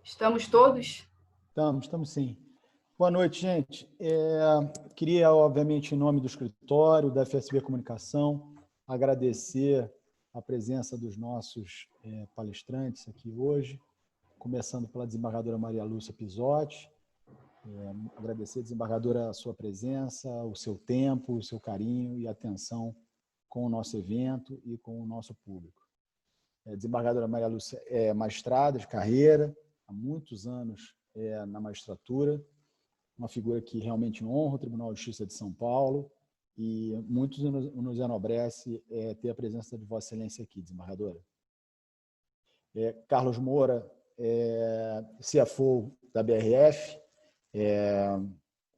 Estamos todos? Estamos sim. Boa noite, gente. Queria, obviamente, em nome do escritório, da FSB Comunicação, agradecer a presença dos nossos palestrantes aqui hoje, começando pela desembargadora Maria Lúcia Pisotti. Agradecer, desembargadora, a sua presença, o seu tempo, o seu carinho e atenção com o nosso evento e com o nosso público. A desembargadora Maria Lúcia é magistrada de carreira, há muitos anos na magistratura, uma figura que realmente honra o Tribunal de Justiça de São Paulo e muito nos enobrece ter a presença de Vossa Excelência aqui, desembargadora. Carlos Moura, CFO da BRF,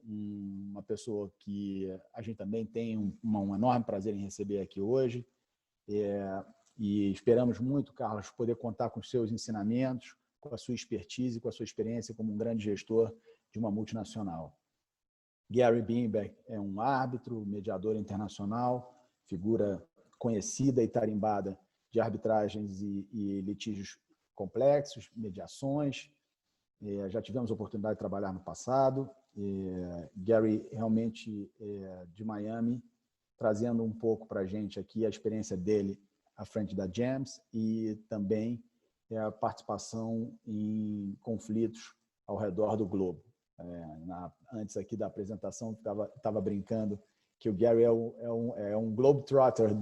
uma pessoa que a gente também tem um enorme prazer em receber aqui hoje, e esperamos muito, Carlos, poder contar com os seus ensinamentos, com a sua expertise, com a sua experiência como um grande gestor de uma multinacional. Gary Bimberg é um árbitro, mediador internacional, figura conhecida e tarimbada de arbitragens e litígios complexos, mediações. Já tivemos a oportunidade de trabalhar no passado. Gary realmente de Miami, trazendo um pouco para a gente aqui a experiência dele à frente da GEMS e também a participação em conflitos ao redor do globo. Antes aqui da apresentação, estava brincando que o Gary é um globetrotter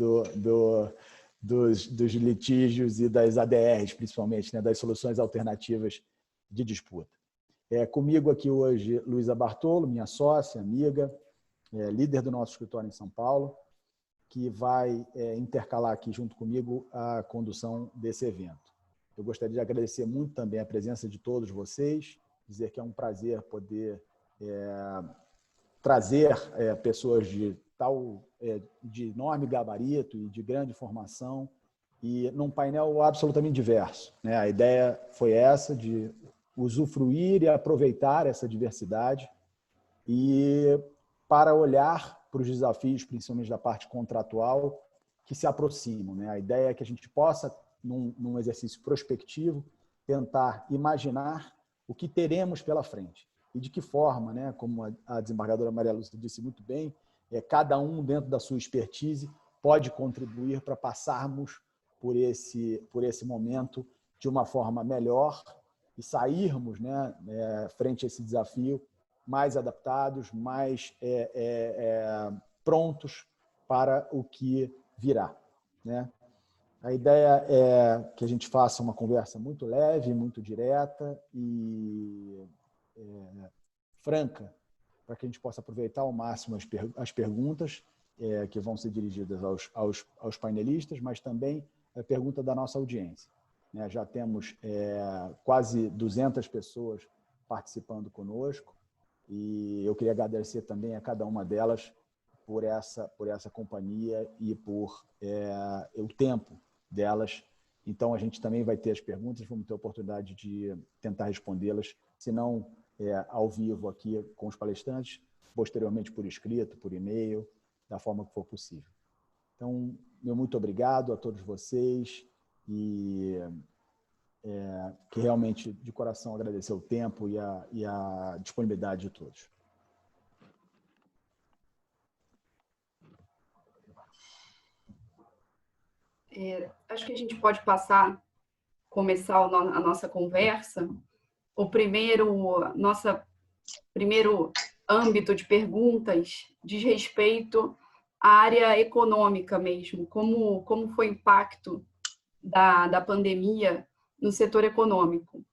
dos litígios e das ADRs, principalmente, né, das soluções alternativas de disputa. Comigo aqui hoje, Luísa Bartolo, minha sócia, amiga, líder do nosso escritório em São Paulo, que vai intercalar aqui junto comigo a condução desse evento. Eu gostaria de agradecer muito também a presença de todos vocês, dizer que é um prazer poder trazer pessoas de enorme gabarito e de grande formação e num painel absolutamente diverso, né? A ideia foi essa, de usufruir e aproveitar essa diversidade e para olhar para os desafios, principalmente da parte contratual, que se aproximam, né? A ideia é que a gente possa, num exercício prospectivo, tentar imaginar o que teremos pela frente e de que forma, né? Como a desembargadora Maria Lúcia disse muito bem, cada um dentro da sua expertise pode contribuir para passarmos por esse momento de uma forma melhor e sairmos, né, frente a esse desafio mais adaptados, mais prontos para o que virá, né? A ideia é que a gente faça uma conversa muito leve, muito direta e franca, para que a gente possa aproveitar ao máximo as perguntas que vão ser dirigidas aos painelistas, mas também a pergunta da nossa audiência. Já temos quase 200 pessoas participando conosco e eu queria agradecer também a cada uma delas por essa companhia e por o tempo delas. Então, a gente também vai ter as perguntas, vamos ter a oportunidade de tentar respondê-las, se não ao vivo aqui com os palestrantes, posteriormente por escrito, por e-mail, da forma que for possível. Então, meu muito obrigado a todos vocês e que realmente, de coração, agradecer o tempo e a disponibilidade de todos. Acho que a gente pode começar a nossa conversa. O primeiro âmbito de perguntas diz respeito à área econômica mesmo, como foi o impacto da pandemia no setor econômico.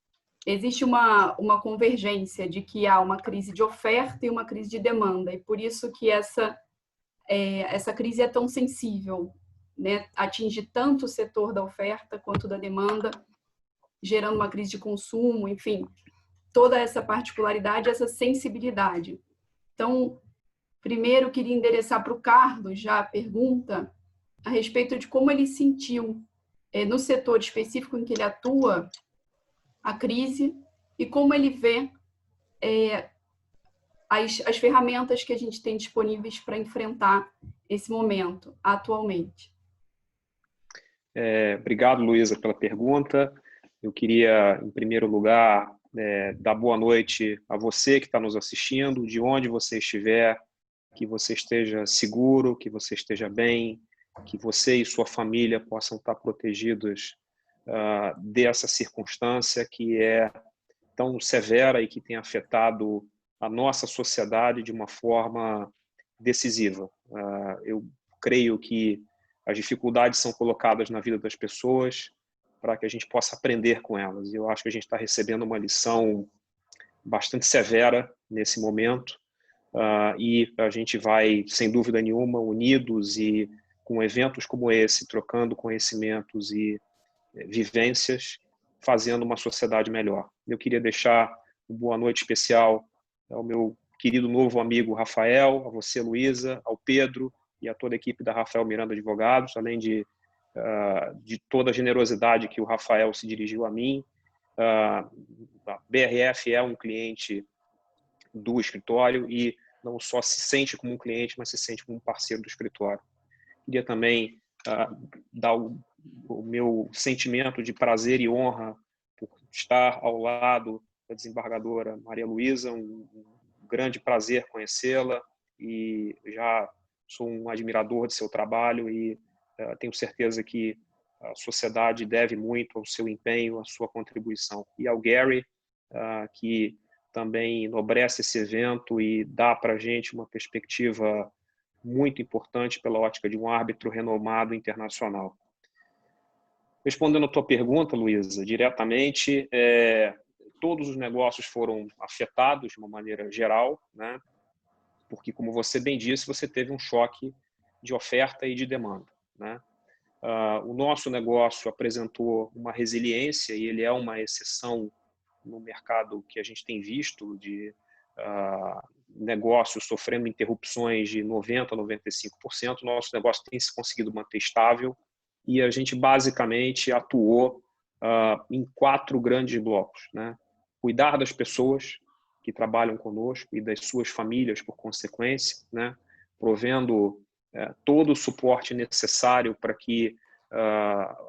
Existe uma convergência de que há uma crise de oferta e uma crise de demanda, e por isso que essa crise é tão sensível, né? Atinge tanto o setor da oferta quanto da demanda, gerando uma crise de consumo, enfim, toda essa particularidade, essa sensibilidade. Então, primeiro, queria endereçar para o Carlos já a pergunta a respeito de como ele sentiu, no setor específico em que ele atua, a crise e como ele vê as ferramentas que a gente tem disponíveis para enfrentar esse momento atualmente. Obrigado, Luísa, pela pergunta. Eu queria, em primeiro lugar, dar boa noite a você que está nos assistindo, de onde você estiver, que você esteja seguro, que você esteja bem, que você e sua família possam estar protegidos dessa circunstância que é tão severa e que tem afetado a nossa sociedade de uma forma decisiva. Eu creio que as dificuldades são colocadas na vida das pessoas para que a gente possa aprender com elas. E eu acho que a gente está recebendo uma lição bastante severa nesse momento, e a gente vai, sem dúvida nenhuma, unidos e com eventos como esse, trocando conhecimentos e vivências, fazendo uma sociedade melhor. Eu queria deixar uma boa noite especial ao meu querido novo amigo Rafael, a você, Luísa, ao Pedro e a toda a equipe da Rafael Miranda Advogados, além de toda a generosidade que o Rafael se dirigiu a mim. A BRF é um cliente do escritório e não só se sente como um cliente, mas se sente como um parceiro do escritório. Queria também dar o meu sentimento de prazer e honra por estar ao lado da desembargadora Maria Luísa, um grande prazer conhecê-la, e já sou um admirador de seu trabalho e tenho certeza que a sociedade deve muito ao seu empenho, à sua contribuição. E ao Gary, que também enobrece esse evento e dá para a gente uma perspectiva muito importante pela ótica de um árbitro renomado internacional. Respondendo a tua pergunta, Luísa, diretamente, todos os negócios foram afetados de uma maneira geral, né? Porque, como você bem disse, você teve um choque de oferta e de demanda, né? O nosso negócio apresentou uma resiliência e ele é uma exceção no mercado que a gente tem visto de negócios sofrendo interrupções de 90% a 95%. Nosso negócio tem se conseguido manter estável e a gente basicamente atuou em 4 grandes blocos, né? Cuidar das pessoas que trabalham conosco e das suas famílias, por consequência, né? Provendo todo o suporte necessário para que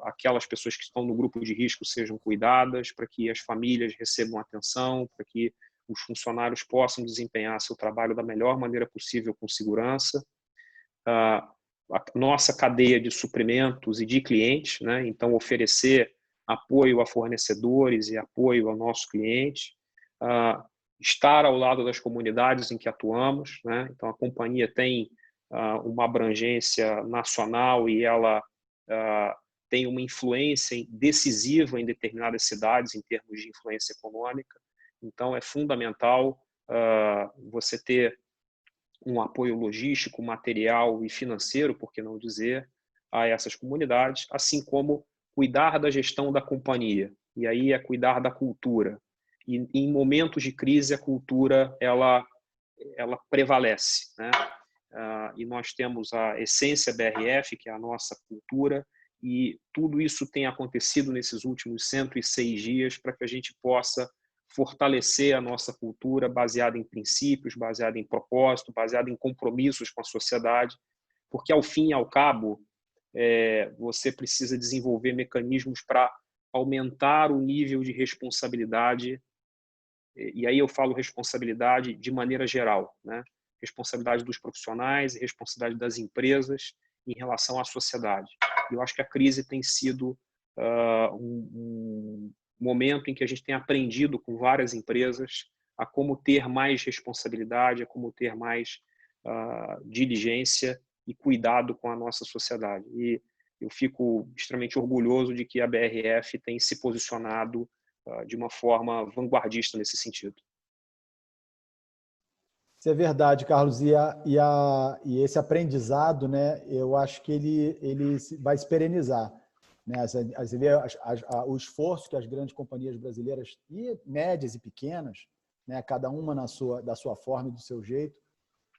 aquelas pessoas que estão no grupo de risco sejam cuidadas, para que as famílias recebam atenção, para que os funcionários possam desempenhar seu trabalho da melhor maneira possível com segurança. A nossa cadeia de suprimentos e de clientes, né? Então oferecer apoio a fornecedores e apoio ao nosso cliente, estar ao lado das comunidades em que atuamos, né? Então a companhia tem uma abrangência nacional e ela tem uma influência decisiva em determinadas cidades em termos de influência econômica. Então é fundamental você ter um apoio logístico, material e financeiro, por que não dizer, a essas comunidades, assim como cuidar da gestão da companhia. E aí é cuidar da cultura. E em momentos de crise a cultura ela prevalece, né? E nós temos a essência BRF, que é a nossa cultura, e tudo isso tem acontecido nesses últimos 106 dias para que a gente possa fortalecer a nossa cultura baseada em princípios, baseada em propósito, baseada em compromissos com a sociedade, porque ao fim e ao cabo você precisa desenvolver mecanismos para aumentar o nível de responsabilidade, e aí eu falo responsabilidade de maneira geral, né? Responsabilidade dos profissionais e responsabilidade das empresas em relação à sociedade. Eu acho que a crise tem sido um momento em que a gente tem aprendido com várias empresas a como ter mais responsabilidade, a como ter mais diligência e cuidado com a nossa sociedade. E eu fico extremamente orgulhoso de que a BRF tem se posicionado de uma forma vanguardista nesse sentido. Isso é verdade, Carlos. E esse aprendizado, né, eu acho que ele vai se perenizar. Né? Você vê o esforço que as grandes companhias brasileiras, e médias e pequenas, né, cada uma da sua forma e do seu jeito,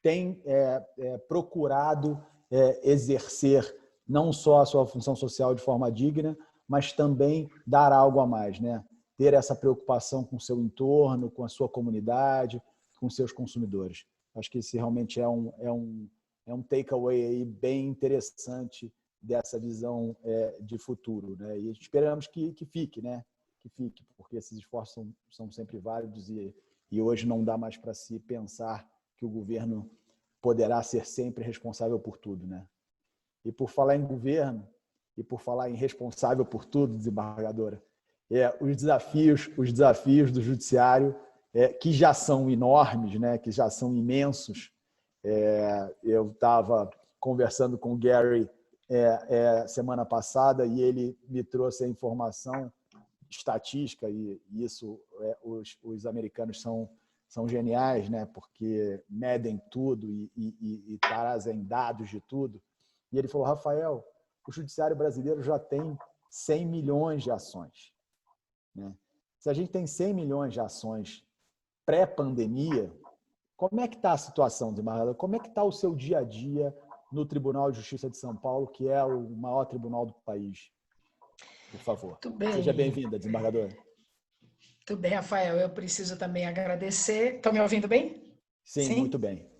tem procurado exercer não só a sua função social de forma digna, mas também dar algo a mais, né? Ter essa preocupação com o seu entorno, com a sua comunidade, com seus consumidores. Acho que esse realmente é um takeaway aí bem interessante dessa visão de futuro, né? E esperamos que fique, né? que fique, porque esses esforços são sempre válidos e hoje não dá mais para se pensar que o governo poderá ser sempre responsável por tudo, né? E por falar em governo e por falar em responsável por tudo, desembargadora, os desafios do judiciário, que já são enormes, né? Que já são imensos. Eu estava conversando com o Gary semana passada e ele me trouxe a informação estatística, e isso os americanos são geniais, né? Porque medem tudo e trazem dados de tudo. E ele falou: Rafael, o judiciário brasileiro já tem 100 milhões de ações, né? Se a gente tem 100 milhões de ações pré-pandemia, como é que está a situação, desembargador? Como é que está o seu dia a dia no Tribunal de Justiça de São Paulo, que é o maior tribunal do país? Por favor. Muito bem. Seja bem-vinda, desembargadora. Tudo bem, Rafael. Eu preciso também agradecer. Estão me ouvindo bem? Sim, muito bem.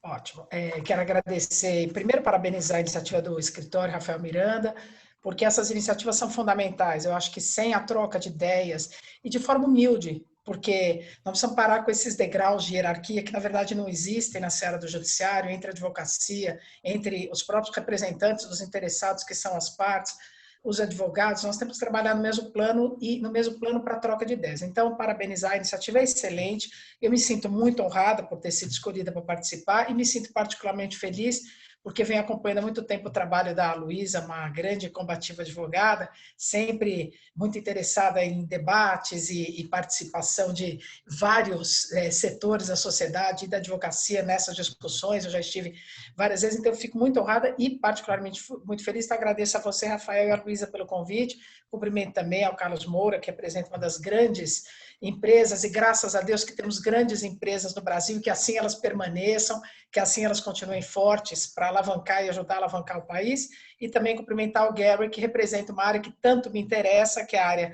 Ótimo. Quero agradecer, primeiro, parabenizar a iniciativa do escritório Rafael Miranda, porque essas iniciativas são fundamentais. Eu acho que sem a troca de ideias e de forma humilde, porque não precisamos parar com esses degraus de hierarquia que, na verdade, não existem na seara do judiciário, entre a advocacia, entre os próprios representantes dos interessados, que são as partes, os advogados. Nós temos que trabalhar no mesmo plano e no mesmo plano para a troca de ideias. Então, parabenizar, a iniciativa é excelente. Eu me sinto muito honrada por ter sido escolhida para participar e me sinto particularmente feliz porque venho acompanhando há muito tempo o trabalho da Luísa, uma grande e combativa advogada, sempre muito interessada em debates e participação de vários setores da sociedade e da advocacia nessas discussões. Eu já estive várias vezes, então eu fico muito honrada e particularmente muito feliz. Então, agradeço a você, Rafael, e a Luísa pelo convite. Cumprimento também ao Carlos Moura, que representa uma das grandes empresas, e graças a Deus que temos grandes empresas no Brasil, que assim elas permaneçam, que assim elas continuem fortes para alavancar e ajudar a alavancar o país. E também cumprimentar o Gary, que representa uma área que tanto me interessa, que é a área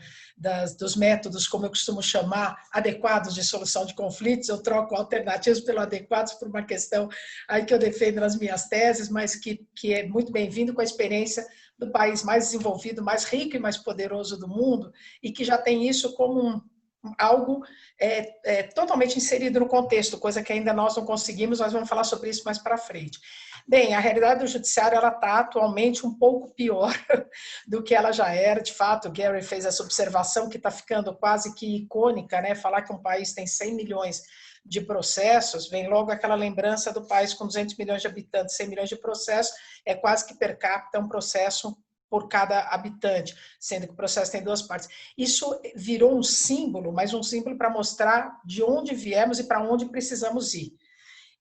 dos métodos, como eu costumo chamar, adequados de solução de conflitos. Eu troco alternativos pelo adequados por uma questão aí que eu defendo nas minhas teses, mas que é muito bem-vindo com a experiência do país mais desenvolvido, mais rico e mais poderoso do mundo, e que já tem isso como algo totalmente inserido no contexto, coisa que ainda nós não conseguimos. Nós vamos falar sobre isso mais para frente. Bem, a realidade do judiciário está atualmente um pouco pior do que ela já era. De fato, o Gary fez essa observação que está ficando quase que icônica, né? Falar que um país tem 100 milhões de processos, vem logo aquela lembrança do país com 200 milhões de habitantes, 100 milhões de processos, é quase que per capita um processo por cada habitante, sendo que o processo tem duas partes. Isso virou um símbolo, mas um símbolo para mostrar de onde viemos e para onde precisamos ir.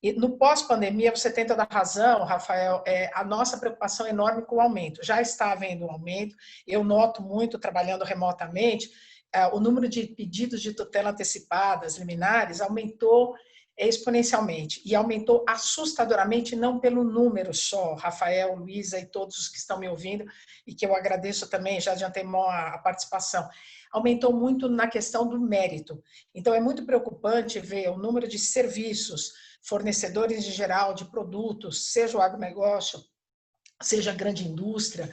E no pós-pandemia, você tem toda a razão, Rafael, a nossa preocupação é enorme com o aumento. Já está havendo um aumento, eu noto muito, trabalhando remotamente, o número de pedidos de tutela antecipadas, liminares, aumentou exponencialmente, e aumentou assustadoramente, não pelo número só, Rafael, Luísa e todos os que estão me ouvindo, e que eu agradeço também já de antemão a participação, aumentou muito na questão do mérito. Então é muito preocupante ver o número de serviços, fornecedores em geral de produtos, seja o agronegócio, seja a grande indústria,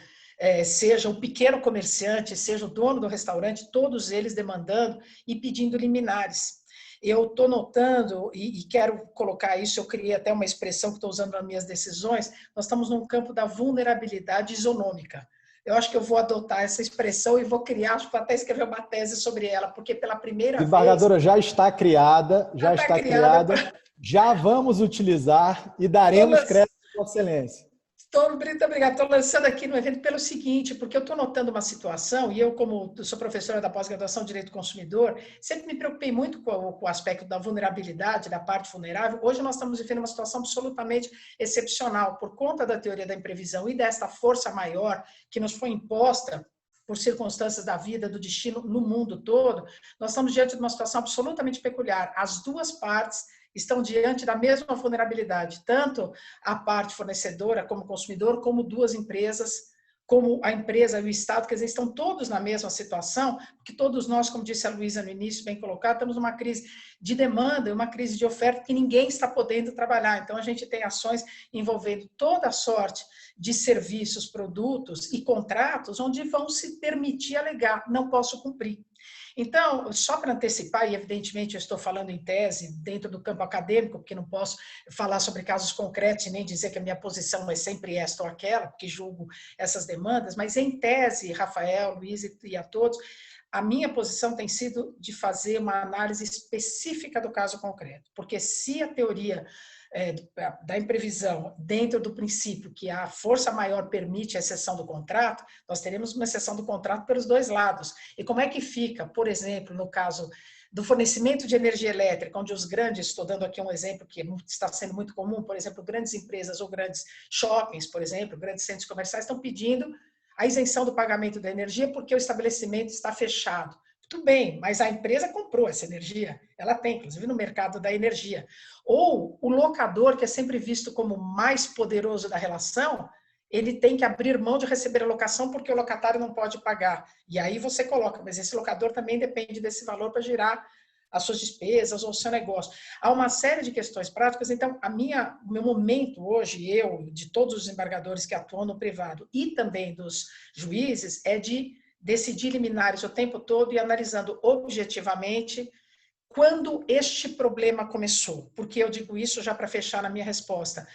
seja o pequeno comerciante, seja o dono do restaurante, todos eles demandando e pedindo liminares. Eu estou notando, e quero colocar isso, eu criei até uma expressão que estou usando nas minhas decisões, nós estamos num campo da vulnerabilidade isonômica. Eu acho que eu vou adotar essa expressão e vou criar, acho que vou até escrever uma tese sobre ela, porque pela primeira vez... Desembargadora, já está criada, já vamos utilizar e daremos crédito à excelência. Muito obrigada. Estou lançando aqui no evento pelo seguinte, porque eu estou notando uma situação, e eu, como sou professora da pós-graduação em Direito do Consumidor, sempre me preocupei muito com o aspecto da vulnerabilidade, da parte vulnerável. Hoje nós estamos vivendo uma situação absolutamente excepcional, por conta da teoria da imprevisão e desta força maior que nos foi imposta por circunstâncias da vida, do destino no mundo todo. Nós estamos diante de uma situação absolutamente peculiar. As duas partes estão diante da mesma vulnerabilidade, tanto a parte fornecedora como consumidor, como duas empresas, como a empresa e o Estado, quer dizer, estão todos na mesma situação, porque todos nós, como disse a Luísa no início, bem colocado, temos uma crise de demanda e uma crise de oferta que ninguém está podendo trabalhar. Então, a gente tem ações envolvendo toda a sorte de serviços, produtos e contratos, onde vão se permitir alegar, não posso cumprir. Então, só para antecipar, e evidentemente eu estou falando em tese dentro do campo acadêmico, porque não posso falar sobre casos concretos e nem dizer que a minha posição é sempre esta ou aquela, porque julgo essas demandas, mas em tese, Rafael, Luiz e a todos, a minha posição tem sido de fazer uma análise específica do caso concreto, porque se a teoria da imprevisão, dentro do princípio que a força maior permite a exceção do contrato, nós teremos uma exceção do contrato pelos dois lados. E como é que fica, por exemplo, no caso do fornecimento de energia elétrica, onde os grandes, estou dando aqui um exemplo que está sendo muito comum, por exemplo, grandes empresas ou grandes shoppings, por exemplo, grandes centros comerciais estão pedindo a isenção do pagamento da energia porque o estabelecimento está fechado. Tudo bem, mas a empresa comprou essa energia, ela tem, inclusive no mercado da energia. Ou o locador, que é sempre visto como o mais poderoso da relação, ele tem que abrir mão de receber a locação porque o locatário não pode pagar. E aí você coloca, mas esse locador também depende desse valor para girar as suas despesas ou o seu negócio. Há uma série de questões práticas, então o meu momento hoje, de todos os desembargadores que atuam no privado e também dos juízes, é de decidir liminares o tempo todo e analisando objetivamente quando este problema começou. Por que eu digo isso já para fechar na minha resposta?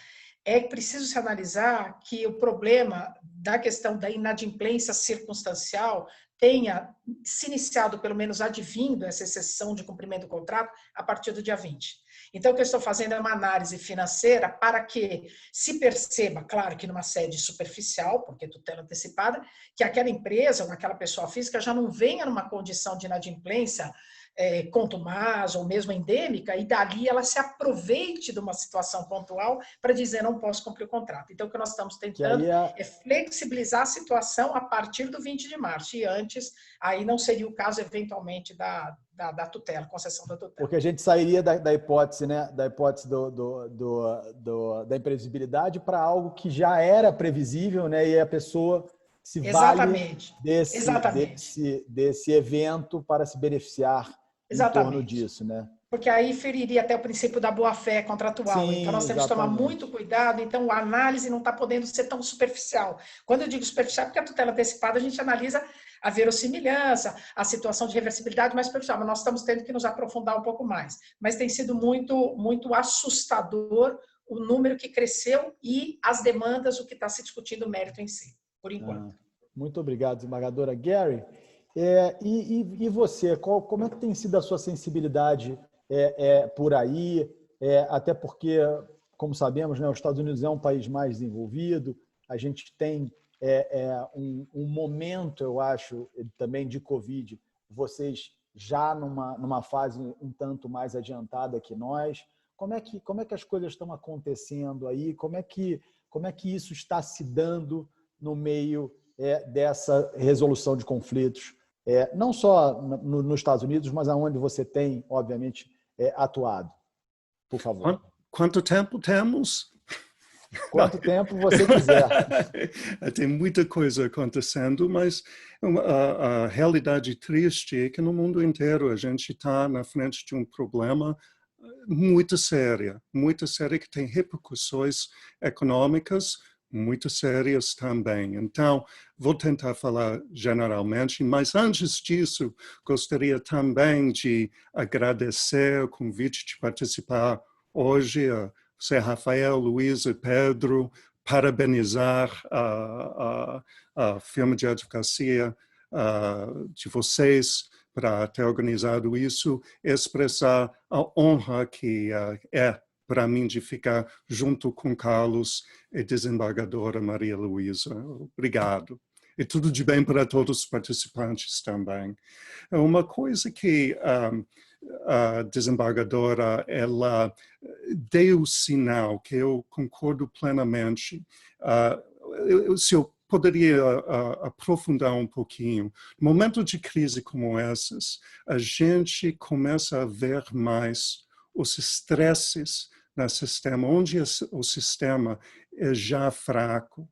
É preciso se analisar que o problema da questão da inadimplência circunstancial tenha se iniciado, pelo menos advindo essa exceção de cumprimento do contrato, a partir do dia 20. Então, o que eu estou fazendo é uma análise financeira para que se perceba, claro que numa sede superficial, porque tutela antecipada, que aquela empresa ou aquela pessoa física já não venha numa condição de inadimplência contumaz ou mesmo endêmica, e dali ela se aproveite de uma situação pontual para dizer não posso cumprir o contrato. Então, o que nós estamos tentando é flexibilizar a situação a partir do 20 de março, e antes, aí não seria o caso, eventualmente, da tutela, concessão da tutela. Porque a gente sairia da hipótese, né, da hipótese da imprevisibilidade para algo que já era previsível, né, e a pessoa se vale desse evento para se beneficiar em torno disso, né? Porque aí feriria até o princípio da boa-fé contratual. Sim, então, nós temos que tomar muito cuidado. Então, a análise não está podendo ser tão superficial. Quando eu digo superficial, porque a tutela antecipada, a gente analisa a verossimilhança, a situação de reversibilidade mais superficial, mas nós estamos tendo que nos aprofundar um pouco mais. Mas tem sido muito, muito assustador o número que cresceu e as demandas, o que está se discutindo, o mérito em si, por enquanto. Muito obrigado, desembargadora Gary. E você, como é que tem sido a sua sensibilidade por aí? Até porque, como sabemos, né, os Estados Unidos é um país mais desenvolvido, a gente tem um momento, eu acho, também de Covid, vocês já numa fase um tanto mais adiantada que nós. Como é que as coisas estão acontecendo aí? Como é que isso está se dando no meio dessa resolução de conflitos, não só nos Estados Unidos, mas aonde você tem, obviamente, atuado? Por favor. Quanto tempo temos? Quanto tempo você quiser. Tem muita coisa acontecendo, mas a realidade triste é que no mundo inteiro a gente está na frente de um problema muito sério que tem repercussões econômicas muito sérias também. Então, vou tentar falar generalmente, mas antes disso, gostaria também de agradecer o convite de participar hoje a você, Rafael, Luiz e Pedro, parabenizar a firma de advocacia de vocês para ter organizado isso, expressar a honra que para mim de ficar junto com Carlos e desembargadora Maria Luísa. Obrigado. E tudo de bem para todos os participantes também. Uma coisa que a desembargadora, ela deu sinal que eu concordo plenamente. Se eu poderia aprofundar um pouquinho. No momento de crise como essas, a gente começa a ver mais os estresses no sistema, onde o sistema é já fraco.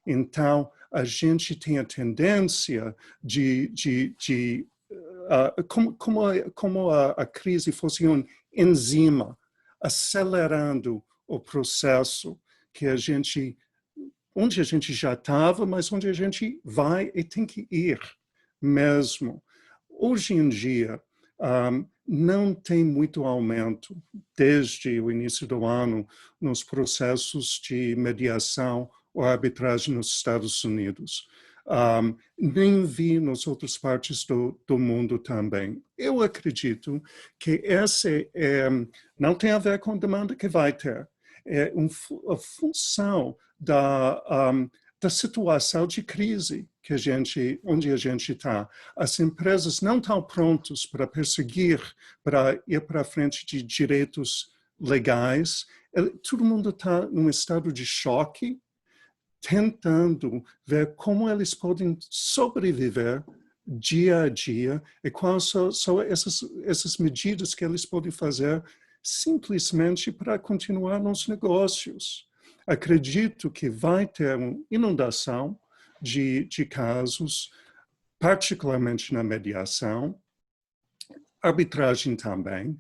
Então, a gente tem a tendência como a crise fosse uma enzima, acelerando o processo que onde a gente já estava, mas onde a gente vai e tem que ir mesmo. hoje em dia, não tem muito aumento desde o início do ano nos processos de mediação ou arbitragem nos Estados Unidos. Nem vi nas outras partes do mundo também. Eu acredito que essa não tem a ver com a demanda que vai ter. É a função da situação de crise onde a gente está. As empresas não estão prontas para perseguir, para ir para frente de direitos legais. Todo mundo está num estado de choque, tentando ver como eles podem sobreviver dia a dia e quais são essas medidas que eles podem fazer simplesmente para continuar nos negócios. Acredito que vai ter uma inundação de casos, particularmente na mediação, arbitragem também,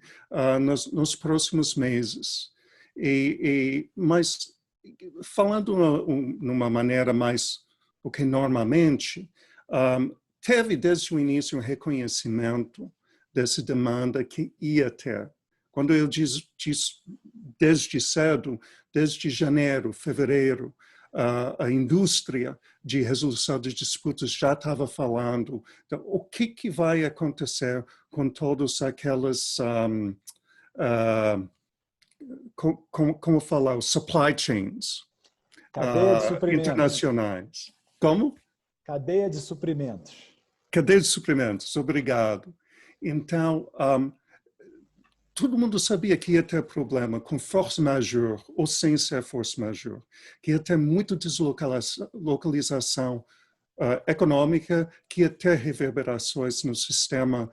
nos próximos meses. Mas, falando numa maneira mais do que normalmente, teve desde o início um reconhecimento dessa demanda que ia ter. Quando eu diz desde cedo, desde janeiro, fevereiro, a indústria de resolução de disputas já estava falando o que vai acontecer com todas aquelas, como falar, supply chains Cadeia de suprimentos. Internacionais. Como? Cadeia de suprimentos. Cadeia de suprimentos, obrigado. Então, todo mundo sabia que ia ter problema com força majeure ou sem ser força majeure, que ia ter muita deslocalização econômica, que ia ter reverberações no sistema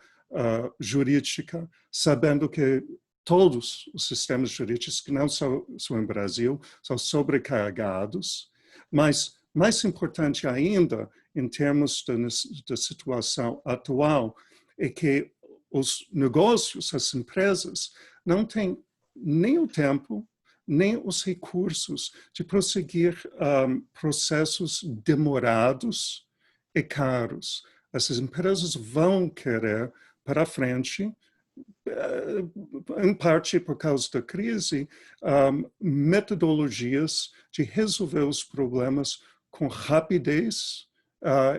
jurídico, sabendo que todos os sistemas jurídicos, que não são em Brasil, são sobrecarregados, mas mais importante ainda, em termos da situação atual, é que os negócios, as empresas, não têm nem o tempo, nem os recursos de prosseguir processos demorados e caros. Essas empresas vão querer, para frente, em parte por causa da crise, metodologias de resolver os problemas com rapidez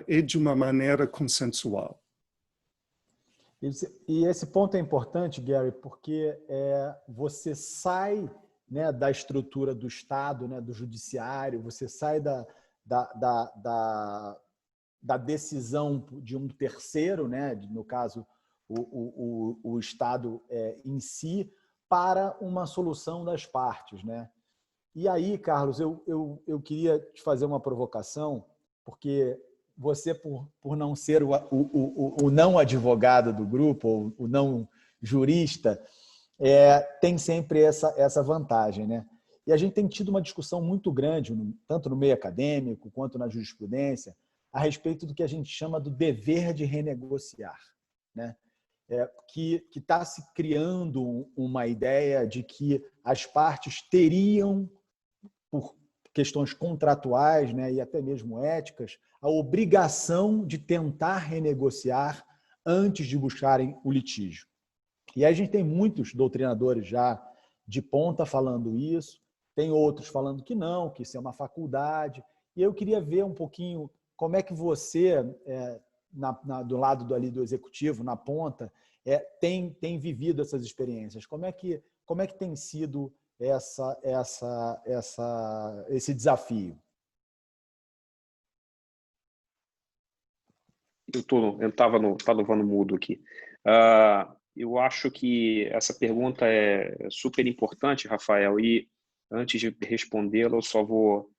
e de uma maneira consensual. E esse ponto é importante, Gary, porque você sai, né, da estrutura do Estado, né, do judiciário, você sai da decisão de um terceiro, né, no caso, o Estado em si, para uma solução das partes, né? E aí, Carlos, eu queria te fazer uma provocação, porque você, por não ser o não advogado do grupo, ou o não jurista, tem sempre essa vantagem, né? E a gente tem tido uma discussão muito grande, tanto no meio acadêmico quanto na jurisprudência, a respeito do que a gente chama do dever de renegociar, né? Que está se criando uma ideia de que as partes teriam, por questões contratuais, né, e até mesmo éticas, a obrigação de tentar renegociar antes de buscarem o litígio. E aí a gente tem muitos doutrinadores já de ponta falando isso, tem outros falando que não, que isso é uma faculdade. E eu queria ver um pouquinho como é que você, do lado ali do executivo, na ponta, tem vivido essas experiências. Como é que tem sido esse desafio? Eu estava no mudo aqui. Eu acho que essa pergunta é super importante, Rafael, e antes de respondê-la, eu só vou,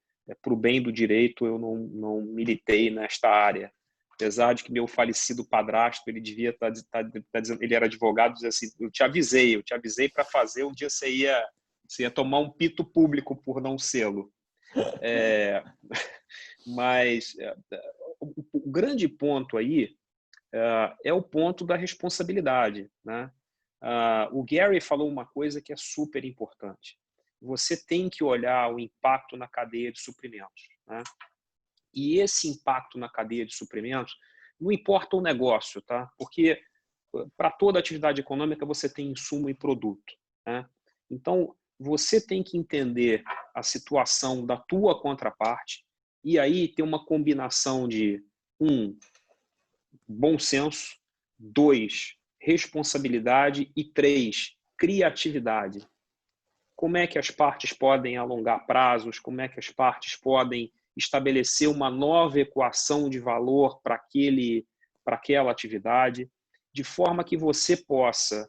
para o bem do direito, eu não militei nesta área. Apesar de que meu falecido padrasto, ele devia estar dizendo, ele era advogado, dizia assim, eu te avisei para fazer, um dia você ia tomar um pito público por não sê-lo. Mas o grande ponto aí é o ponto da responsabilidade, né? O Gary falou uma coisa que é super importante. Você tem que olhar o impacto na cadeia de suprimentos, né? E esse impacto na cadeia de suprimentos não importa o negócio, tá? Porque para toda atividade econômica você tem insumo e produto, né? Então, você tem que entender a situação da tua contraparte e aí ter uma combinação de, bom senso, 2, responsabilidade e 3, criatividade. Como é que as partes podem alongar prazos? Como é que as partes podem estabelecer uma nova equação de valor para aquela atividade, de forma que você possa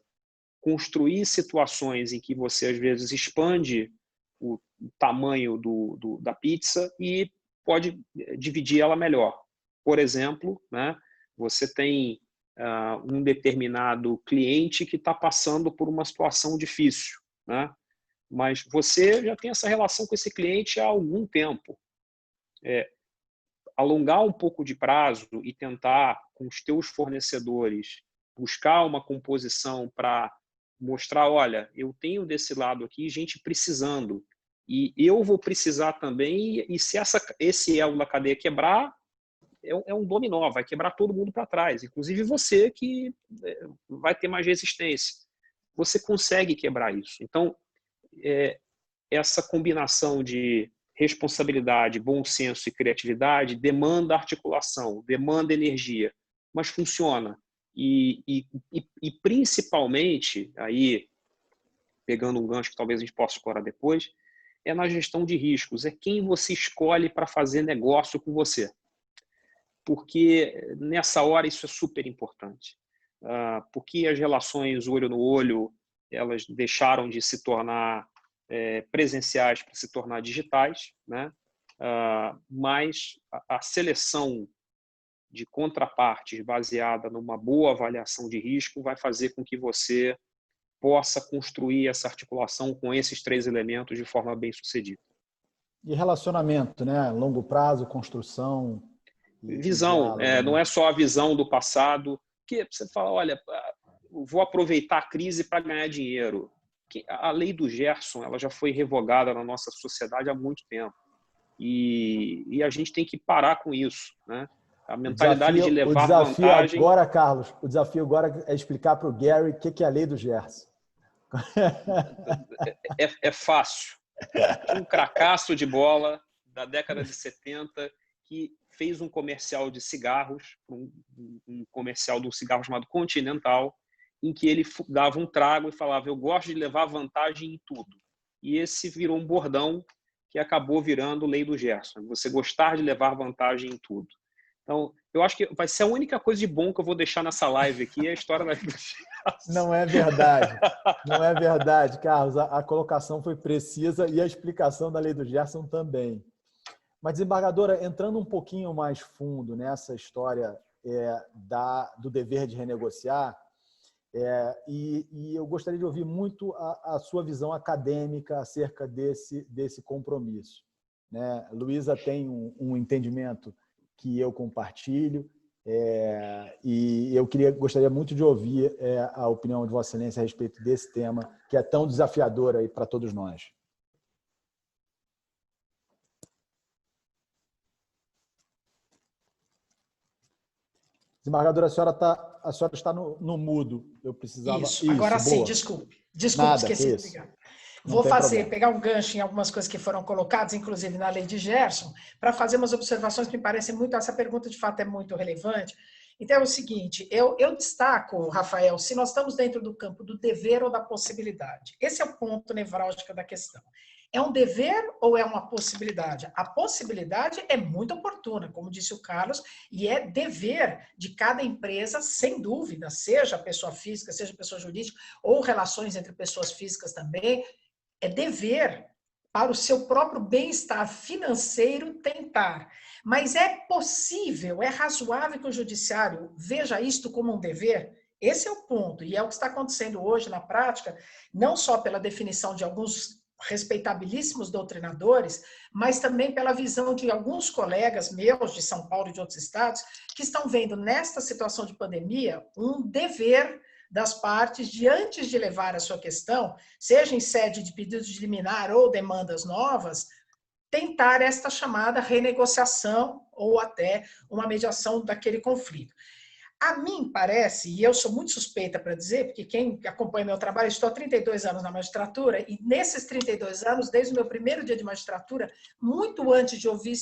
construir situações em que você, às vezes, expande o tamanho da pizza e pode dividir ela melhor. Por exemplo, né, você tem um determinado cliente que está passando por uma situação difícil, né? Mas você já tem essa relação com esse cliente há algum tempo. Alongar um pouco de prazo e tentar, com os teus fornecedores, buscar uma composição para mostrar, olha, eu tenho desse lado aqui gente precisando e eu vou precisar também, e se esse elo da cadeia quebrar, é um dominó, vai quebrar todo mundo para trás, inclusive você que vai ter mais resistência. Você consegue quebrar isso. Então, essa combinação de responsabilidade, bom senso e criatividade demanda articulação, demanda energia, mas funciona. E principalmente, aí, pegando um gancho que talvez a gente possa explorar depois, é na gestão de riscos, é quem você escolhe para fazer negócio com você. Porque nessa hora isso é super importante. Porque as relações olho no olho, elas deixaram de se tornar presenciais para se tornar digitais, né? Mas a seleção de contrapartes baseada numa boa avaliação de risco vai fazer com que você possa construir essa articulação com esses 3 elementos de forma bem sucedida. E relacionamento, né? Longo prazo, construção. Visão, não é só a visão do passado, que você fala, olha, vou aproveitar a crise para ganhar dinheiro. A lei do Gerson, ela já foi revogada na nossa sociedade há muito tempo. E a gente tem que parar com isso, né? A mentalidade de levar vantagem... Agora, Carlos, o desafio agora é explicar para o Gary o que é a lei do Gerson. É fácil. Tinha um cracaço de bola da década de 70 que fez um comercial de cigarros, um comercial de um cigarro chamado Continental, em que ele dava um trago e falava, eu gosto de levar vantagem em tudo. E esse virou um bordão que acabou virando lei do Gerson. Você gostar de levar vantagem em tudo. Então, eu acho que vai ser a única coisa de bom que eu vou deixar nessa live aqui, é a história da lei do Gerson. Não é verdade. Não é verdade, Carlos. A colocação foi precisa e a explicação da lei do Gerson também. Mas, desembargadora, entrando um pouquinho mais fundo nessa história do dever de renegociar, e eu gostaria de ouvir muito a sua visão acadêmica acerca desse compromisso, né? Luísa tem um entendimento que eu compartilho, e eu gostaria muito de ouvir a opinião de Vossa Excelência a respeito desse tema, que é tão desafiador aí para todos nós. Desembargadora, a senhora está no mudo. Eu precisava... Isso, agora sim, desculpe. Desculpe, esqueci de ligar. Vou pegar um gancho em algumas coisas que foram colocadas, inclusive na lei de Gerson, para fazer umas observações que me parecem muito... Essa pergunta, de fato, é muito relevante. Então, é o seguinte, eu destaco, Rafael, se nós estamos dentro do campo do dever ou da possibilidade. Esse é o ponto nevrálgico da questão. É um dever ou é uma possibilidade? A possibilidade é muito oportuna, como disse o Carlos, e é dever de cada empresa, sem dúvida, seja pessoa física, seja pessoa jurídica, ou relações entre pessoas físicas também, é dever para o seu próprio bem-estar financeiro tentar. Mas é possível, é razoável que o judiciário veja isto como um dever? Esse é o ponto, e é o que está acontecendo hoje na prática, não só pela definição de alguns respeitabilíssimos doutrinadores, mas também pela visão de alguns colegas meus de São Paulo e de outros estados, que estão vendo nesta situação de pandemia um dever das partes de, antes de levar a sua questão, seja em sede de pedidos de liminar ou demandas novas, tentar esta chamada renegociação ou até uma mediação daquele conflito. A mim parece, e eu sou muito suspeita para dizer, porque quem acompanha meu trabalho, estou há 32 anos na magistratura, e nesses 32 anos, desde o meu primeiro dia de magistratura, muito antes de ouvir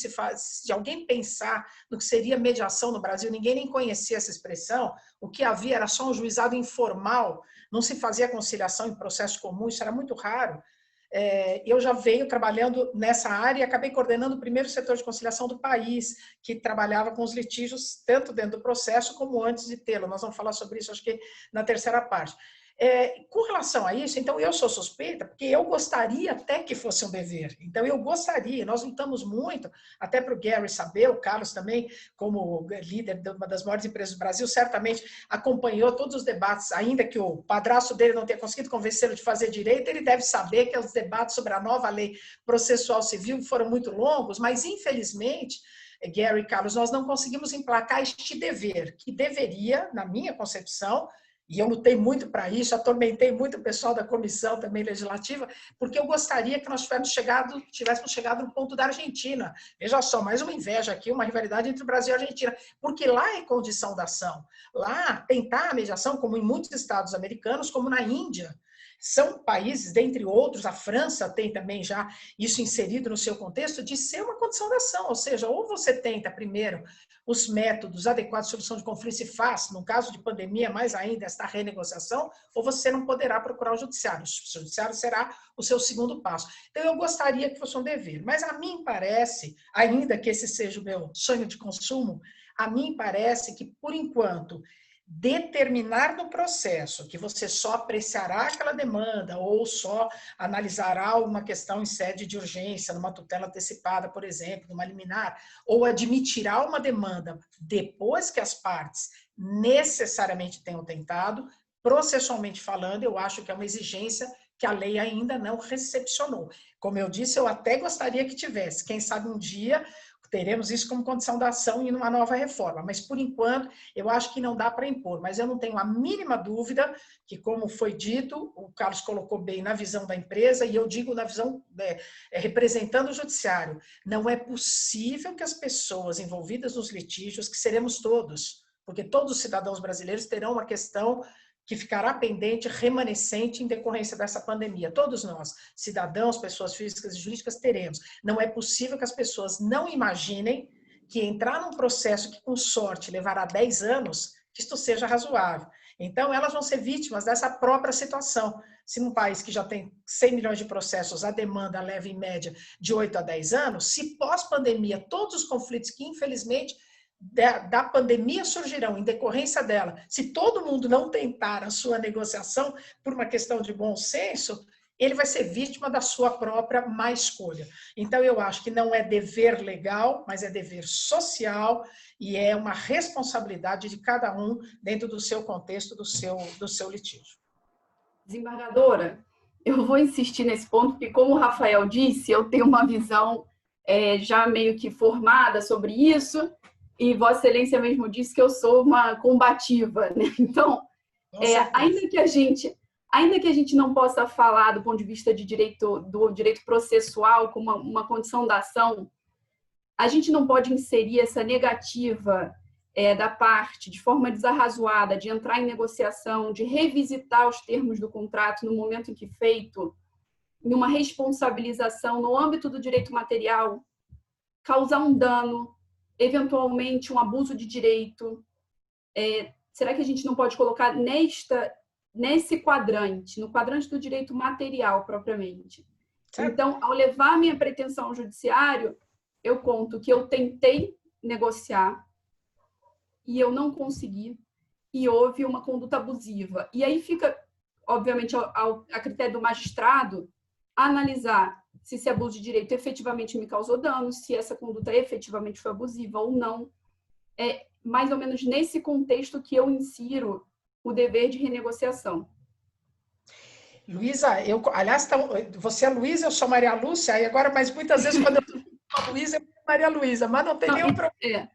de alguém pensar no que seria mediação no Brasil, ninguém nem conhecia essa expressão, o que havia era só um juizado informal, não se fazia conciliação em processo comum, isso era muito raro. Eu já venho trabalhando nessa área e acabei coordenando o primeiro setor de conciliação do país, que trabalhava com os litígios tanto dentro do processo como antes de tê-lo. Nós vamos falar sobre isso, acho que na terceira parte. Com relação a isso, então, eu sou suspeita, porque eu gostaria até que fosse um dever. Então, eu gostaria, nós lutamos muito, até para o Gary saber, o Carlos também, como líder de uma das maiores empresas do Brasil, certamente acompanhou todos os debates, ainda que o padrasto dele não tenha conseguido convencê-lo de fazer direito, ele deve saber que os debates sobre a nova lei processual civil foram muito longos, mas, infelizmente, Gary e Carlos, nós não conseguimos emplacar este dever, que deveria, na minha concepção, e eu lutei muito para isso, atormentei muito o pessoal da comissão também legislativa, porque eu gostaria que nós tivéssemos chegado no ponto da Argentina. Veja só, mais uma inveja aqui, uma rivalidade entre o Brasil e a Argentina, porque lá é condição da ação. Lá, tentar a mediação, como em muitos estados americanos, como na Índia, são países, dentre outros, a França tem também já isso inserido no seu contexto, de ser uma condição da ação, ou seja, ou você tenta primeiro os métodos adequados de solução de conflito se faz, no caso de pandemia, mais ainda, esta renegociação, ou você não poderá procurar o judiciário. O judiciário será o seu segundo passo. Então, eu gostaria que fosse um dever, mas a mim parece, ainda que esse seja o meu sonho de consumo, a mim parece que, por enquanto, determinar no processo que você só apreciará aquela demanda ou só analisará uma questão em sede de urgência, numa tutela antecipada, por exemplo, numa liminar, ou admitirá uma demanda depois que as partes necessariamente tenham tentado, processualmente falando, eu acho que é uma exigência que a lei ainda não recepcionou. Como eu disse, eu até gostaria que tivesse, quem sabe um dia teremos isso como condição da ação em uma nova reforma, mas por enquanto eu acho que não dá para impor, mas eu não tenho a mínima dúvida que, como foi dito, o Carlos colocou bem na visão da empresa, e eu digo na visão representando o judiciário, não é possível que as pessoas envolvidas nos litígios, que seremos todos, porque todos os cidadãos brasileiros terão uma questão que ficará pendente, remanescente em decorrência dessa pandemia. Todos nós, cidadãos, pessoas físicas e jurídicas, teremos. Não é possível que as pessoas não imaginem que entrar num processo que, com sorte, levará 10 anos, que isto seja razoável. Então, elas vão ser vítimas dessa própria situação. Se num país que já tem 100 milhões de processos, a demanda leva, em média, de 8 a 10 anos, se pós-pandemia, todos os conflitos que, infelizmente, da pandemia surgirão em decorrência dela, se todo mundo não tentar a sua negociação por uma questão de bom senso, ele vai ser vítima da sua própria má escolha. Então, eu acho que não é dever legal, mas é dever social e é uma responsabilidade de cada um dentro do seu contexto, do seu litígio. Desembargadora, eu vou insistir nesse ponto, porque, como o Rafael disse, eu tenho uma visão já meio que formada sobre isso, e Vossa Excelência mesmo disse que eu sou uma combativa, né? Então, ainda que a gente não possa falar do ponto de vista do direito processual como uma condição da ação, a gente não pode inserir essa negativa da parte, de forma desarrazoada, de entrar em negociação, de revisitar os termos do contrato no momento em que feito, em uma responsabilização no âmbito do direito material, causar um dano, eventualmente um abuso de direito. Será que a gente não pode colocar nesse quadrante, no quadrante do direito material propriamente? Certo. Então, ao levar minha pretensão ao judiciário, eu conto que eu tentei negociar e eu não consegui, e houve uma conduta abusiva. E aí fica, obviamente, a critério do magistrado analisar se esse abuso de direito efetivamente me causou dano, se essa conduta efetivamente foi abusiva ou não. É mais ou menos nesse contexto que eu insiro o dever de renegociação. Luísa, aliás, você é Luísa, eu sou Maria Lúcia, e agora, mas muitas vezes quando eu sou Luísa, eu sou Maria Luísa, mas não tem nenhum problema.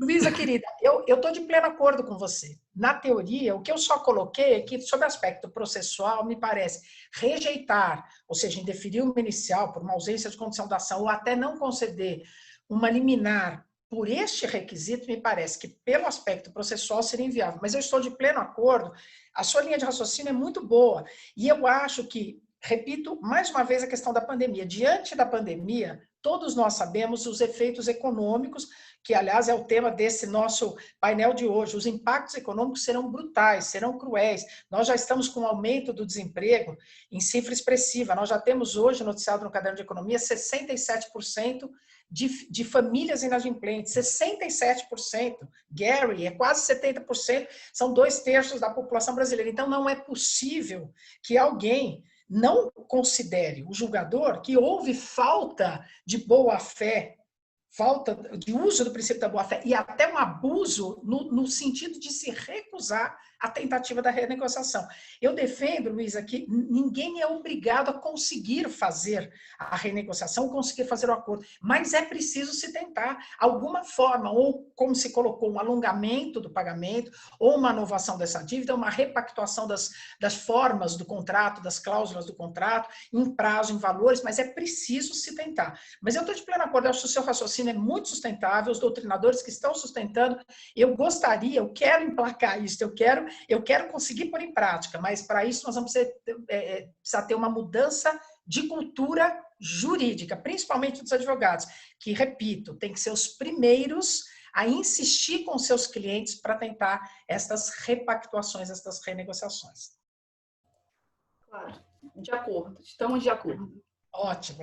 Luísa, querida, eu estou de pleno acordo com você. Na teoria, o que eu só coloquei é que, sob aspecto processual, me parece rejeitar, ou seja, indeferir uma inicial por uma ausência de condição da ação, ou até não conceder uma liminar por este requisito, me parece que, pelo aspecto processual, seria inviável. Mas eu estou de pleno acordo, a sua linha de raciocínio é muito boa, e eu acho que, repito, mais uma vez, a questão da pandemia. Diante da pandemia, todos nós sabemos os efeitos econômicos, que, aliás, é o tema desse nosso painel de hoje. Os impactos econômicos serão brutais, serão cruéis. Nós já estamos com um aumento do desemprego em cifra expressiva. Nós já temos hoje, noticiado no Caderno de Economia, 67% de famílias inadimplentes. 67%. Gary, é quase 70%. São 2/3 da população brasileira. Então, não é possível que alguém não considere, o julgador, que houve falta de boa-fé, falta de uso do princípio da boa-fé e até um abuso no sentido de se recusar a tentativa da renegociação. Eu defendo, Luísa, que ninguém é obrigado a conseguir fazer a renegociação, conseguir fazer o acordo, mas é preciso se tentar alguma forma, ou como se colocou, um alongamento do pagamento, ou uma inovação dessa dívida, uma repactuação das formas do contrato, das cláusulas do contrato, em prazo, em valores, mas é preciso se tentar. Mas eu estou de pleno acordo, eu acho que o seu raciocínio é muito sustentável, os doutrinadores que estão sustentando, eu quero emplacar isso, eu quero conseguir pôr em prática, mas para isso nós vamos precisar ter uma mudança de cultura jurídica, principalmente dos advogados, que, repito, tem que ser os primeiros a insistir com seus clientes para tentar estas repactuações, estas renegociações. Claro, de acordo, estamos de acordo. Ótimo.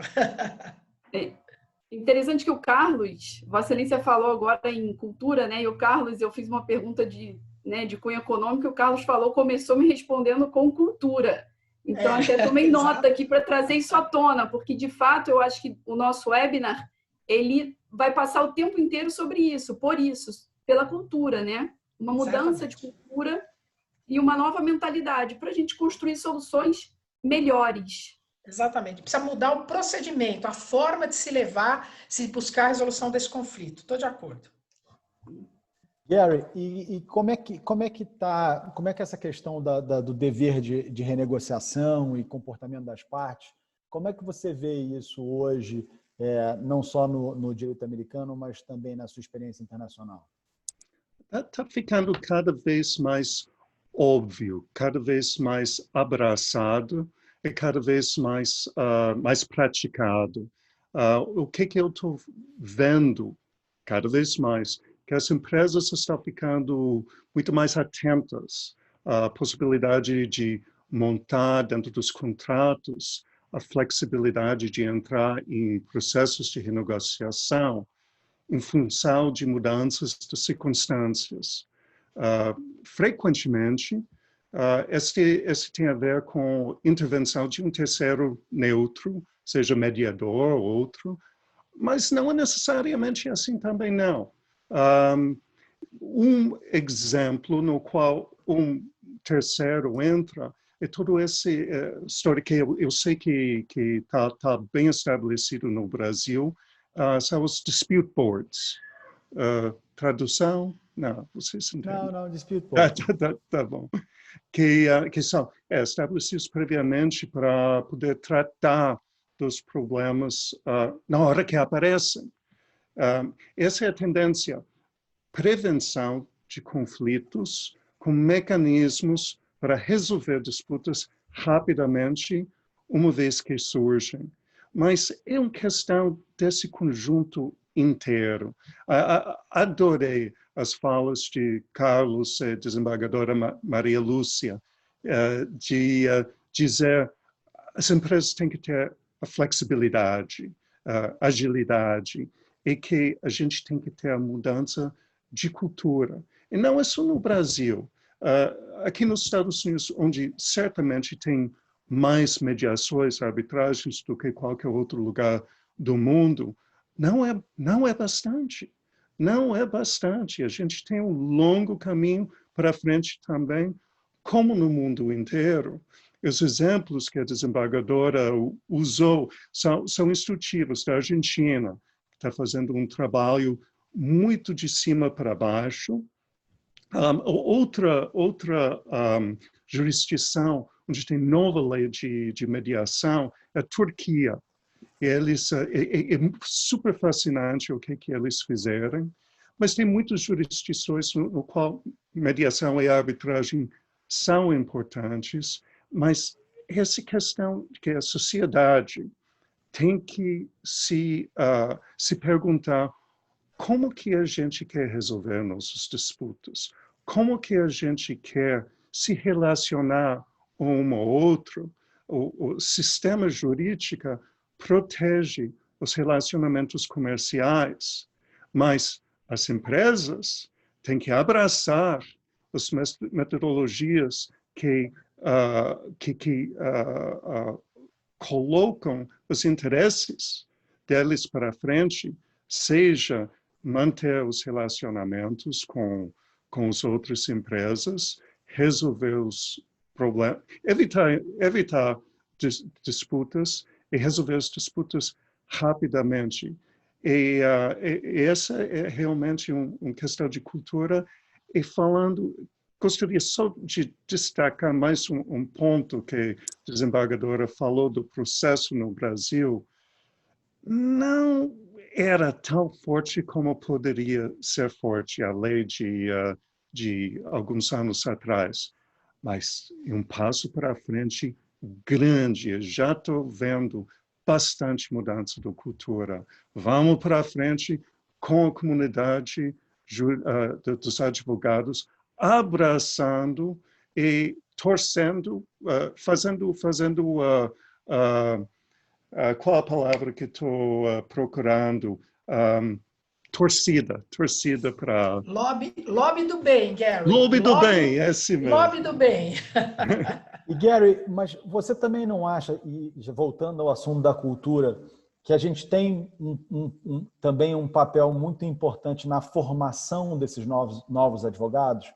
Interessante que o Carlos, Vossa Excelência falou agora em cultura, né? E o Carlos, eu fiz uma pergunta de cunho econômico, e o Carlos começou me respondendo com cultura. Então, até tomei nota aqui para trazer isso à tona, porque, de fato, eu acho que o nosso webinar, ele vai passar o tempo inteiro sobre isso, pela cultura, né? Uma mudança de cultura e uma nova mentalidade para a gente construir soluções melhores. Exatamente. Precisa mudar o procedimento, a forma de se buscar a resolução desse conflito. Estou de acordo. Gary, e como é que essa questão do dever de renegociação e comportamento das partes, como é que você vê isso hoje, não só no direito americano, mas também na sua experiência internacional? Está ficando cada vez mais óbvio, cada vez mais abraçado e cada vez mais praticado. O que eu estou vendo cada vez mais, que as empresas estão ficando muito mais atentas à possibilidade de montar dentro dos contratos a flexibilidade de entrar em processos de renegociação em função de mudanças de circunstâncias. Frequentemente, este tem a ver com intervenção de um terceiro neutro, seja mediador ou outro, mas não é necessariamente assim também não. Um exemplo no qual um terceiro entra é toda essa história que eu sei que está bem estabelecido no Brasil, são os dispute boards. Tradução? Não, vocês entendem? Não, dispute boards. Tá bom. Que são estabelecidos previamente para poder tratar dos problemas na hora que aparecem. Essa é a tendência. Prevenção de conflitos com mecanismos para resolver disputas rapidamente, uma vez que surgem. Mas é uma questão desse conjunto inteiro. Adorei as falas de Carlos e desembargadora Maria Lúcia, de dizer que as empresas têm que ter a flexibilidade, a agilidade, e que a gente tem que ter a mudança de cultura. E não é só no Brasil. Aqui nos Estados Unidos, onde certamente tem mais mediações, arbitragens do que qualquer outro lugar do mundo, não é bastante. Não é bastante. A gente tem um longo caminho para frente também, como no mundo inteiro. Os exemplos que a desembargadora usou são instrutivos da Argentina, que está fazendo um trabalho muito de cima para baixo. Outra jurisdição onde tem nova lei de mediação é a Turquia. Eles, é super fascinante o que eles fizeram, mas tem muitas jurisdições no qual mediação e arbitragem são importantes, mas essa questão que a sociedade tem que se perguntar como que a gente quer resolver nossas disputas, como que a gente quer se relacionar um ao outro. O sistema jurídico protege os relacionamentos comerciais, mas as empresas têm que abraçar as metodologias que colocam os interesses deles para frente, seja manter os relacionamentos com as outras empresas, resolver os problemas, evitar disputas e resolver as disputas rapidamente. E essa é realmente uma questão de cultura. E gostaria só de destacar mais um ponto que a desembargadora falou do processo no Brasil. Não era tão forte como poderia ser forte a lei de alguns anos atrás, mas é um passo para frente grande. Eu já estou vendo bastante mudança da cultura. Vamos para frente com a comunidade dos advogados, abraçando e torcendo, fazendo qual a palavra que estou procurando? Torcida para... Lobby do bem, Gary. Lobby do bem, é assim mesmo. Lobby do bem. E Gary, mas você também não acha, e voltando ao assunto da cultura, que a gente tem também um papel muito importante na formação desses novos advogados?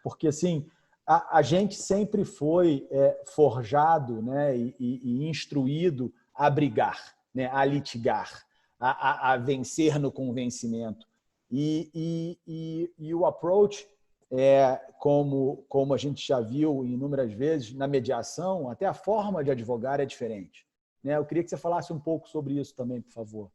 Porque, assim, a gente sempre foi forjado, né, e instruído a brigar, né, a litigar, a vencer no convencimento. E o approach, como a gente já viu inúmeras vezes, na mediação, até a forma de advogar é diferente. Né? Eu queria que você falasse um pouco sobre isso também, por favor.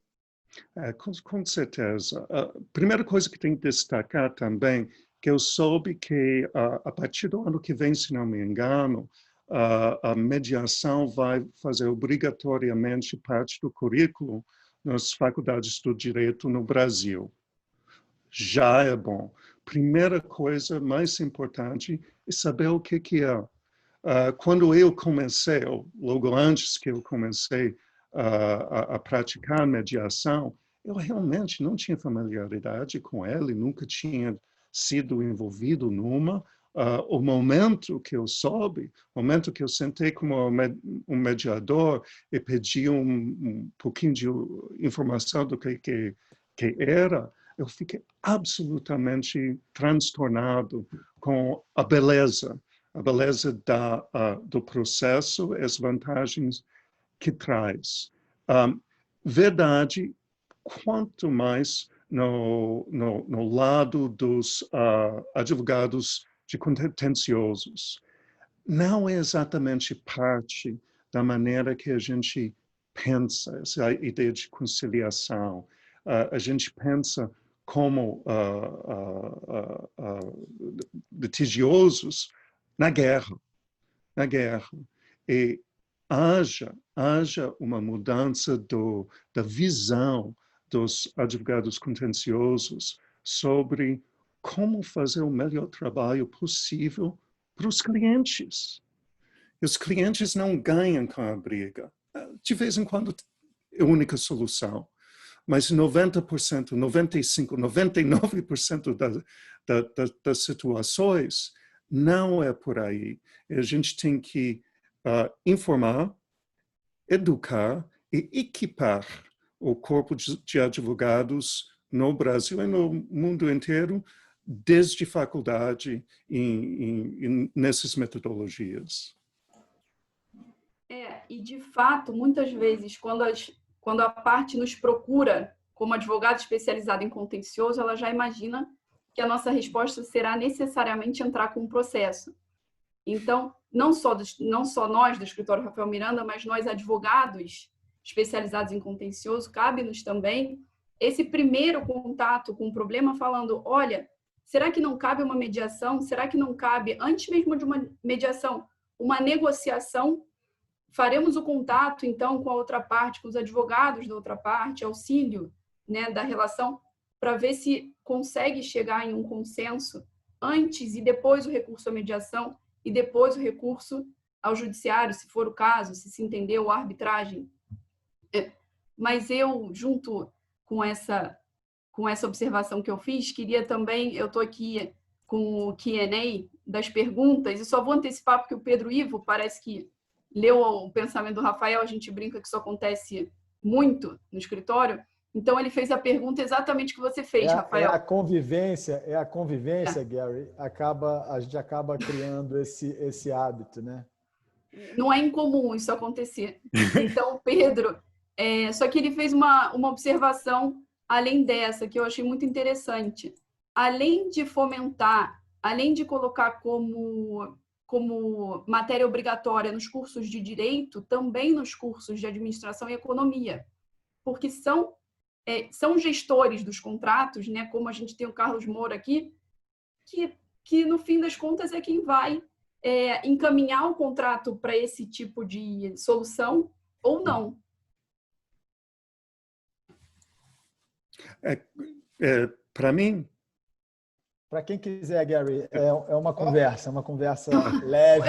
Com certeza. A primeira coisa que tem que destacar também, que eu soube que a partir do ano que vem, se não me engano, a mediação vai fazer obrigatoriamente parte do currículo nas faculdades do direito no Brasil. Já é bom. Primeira coisa mais importante é saber o que é. Quando eu comecei, ou logo antes que eu comecei a praticar mediação, eu realmente não tinha familiaridade com ele, nunca tinha sido envolvido numa. O momento que eu soube, o momento que eu sentei como um mediador e pedi um pouquinho de informação do que era, eu fiquei absolutamente transtornado com a beleza do processo e as vantagens que traz. Verdade, quanto mais no lado dos advogados de contenciosos, não é exatamente parte da maneira que a gente pensa, essa ideia de conciliação. A gente pensa como litigiosos na guerra. E haja uma mudança da visão dos advogados contenciosos sobre como fazer o melhor trabalho possível para os clientes. E os clientes não ganham com a briga. De vez em quando é a única solução. Mas 90%, 95%, 99% das situações não é por aí. A gente tem que informar, educar e equipar o corpo de advogados no Brasil e no mundo inteiro, desde faculdade nessas metodologias. E de fato, muitas vezes, quando a parte nos procura como advogada especializada em contencioso, ela já imagina que a nossa resposta será necessariamente entrar com um processo. Então, não só nós do escritório Rafael Miranda, mas nós advogados especializados em contencioso, cabe-nos também esse primeiro contato com o problema falando, olha, será que não cabe uma mediação? Será que não cabe, antes mesmo de uma mediação, uma negociação? Faremos o contato, então, com a outra parte, com os advogados da outra parte, auxílio, né, da relação, para ver se consegue chegar em um consenso antes e depois o recurso à mediação e depois o recurso ao judiciário, se for o caso, se entendeu, a arbitragem. Mas eu, junto com essa observação que eu fiz, queria também, eu estou aqui com o Q&A das perguntas, e só vou antecipar porque o Pedro Ivo parece que leu o pensamento do Rafael, a gente brinca que isso acontece muito no escritório, então ele fez a pergunta exatamente que você fez, Rafael. É a convivência, Gary, a gente acaba criando esse hábito, né? Não é incomum isso acontecer. Então, Pedro, só que ele fez uma observação além dessa, que eu achei muito interessante. Além de fomentar, além de colocar como matéria obrigatória nos cursos de direito, também nos cursos de administração e economia, porque são gestores dos contratos, né? Como a gente tem o Carlos Moura aqui, que no fim das contas é quem vai encaminhar o contrato para esse tipo de solução ou não. Para mim, para quem quiser, Gary, é uma conversa leve.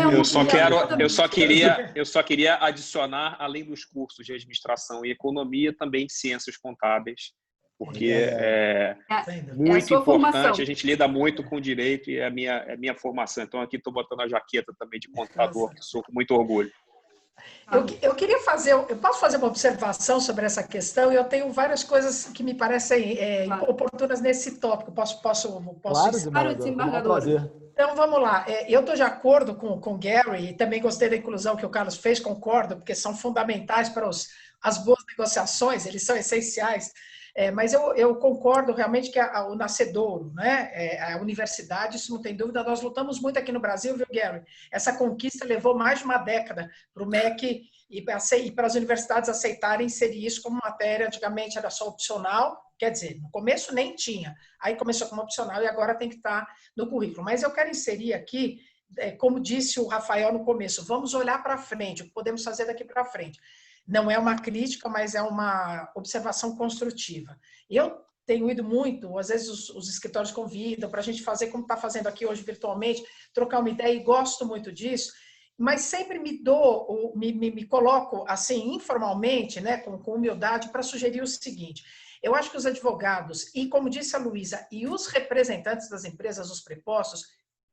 Eu só queria adicionar, além dos cursos de administração e economia, também de ciências contábeis, porque é muito importante. Formação. A gente lida muito com direito e é a minha formação. Então, aqui estou botando a jaqueta também de contador, que sou com muito orgulho. Eu queria eu posso fazer uma observação sobre essa questão, e eu tenho várias coisas que me parecem oportunas nesse tópico. Posso Claro, desembargador. Então, vamos lá. Eu estou de acordo com o Gary, e também gostei da inclusão que o Carlos fez, concordo, porque são fundamentais para as boas negociações, eles são essenciais. Mas eu concordo realmente que o nascedouro, né? A universidade, isso não tem dúvida, nós lutamos muito aqui no Brasil, viu, Gary? Essa conquista levou mais de uma década para o MEC e para as universidades aceitarem inserir isso como matéria. Antigamente era só opcional, quer dizer, no começo nem tinha, aí começou como opcional e agora tem que estar no currículo. Mas eu quero inserir aqui, como disse o Rafael no começo, vamos olhar para frente, o que podemos fazer daqui para frente. Não é uma crítica, mas é uma observação construtiva. Eu tenho ido muito, às vezes os escritórios convidam para a gente fazer como está fazendo aqui hoje virtualmente, trocar uma ideia, e gosto muito disso, mas sempre me coloco assim, informalmente, né, com humildade, para sugerir o seguinte: eu acho que os advogados, e como disse a Luísa, e os representantes das empresas, os prepostos,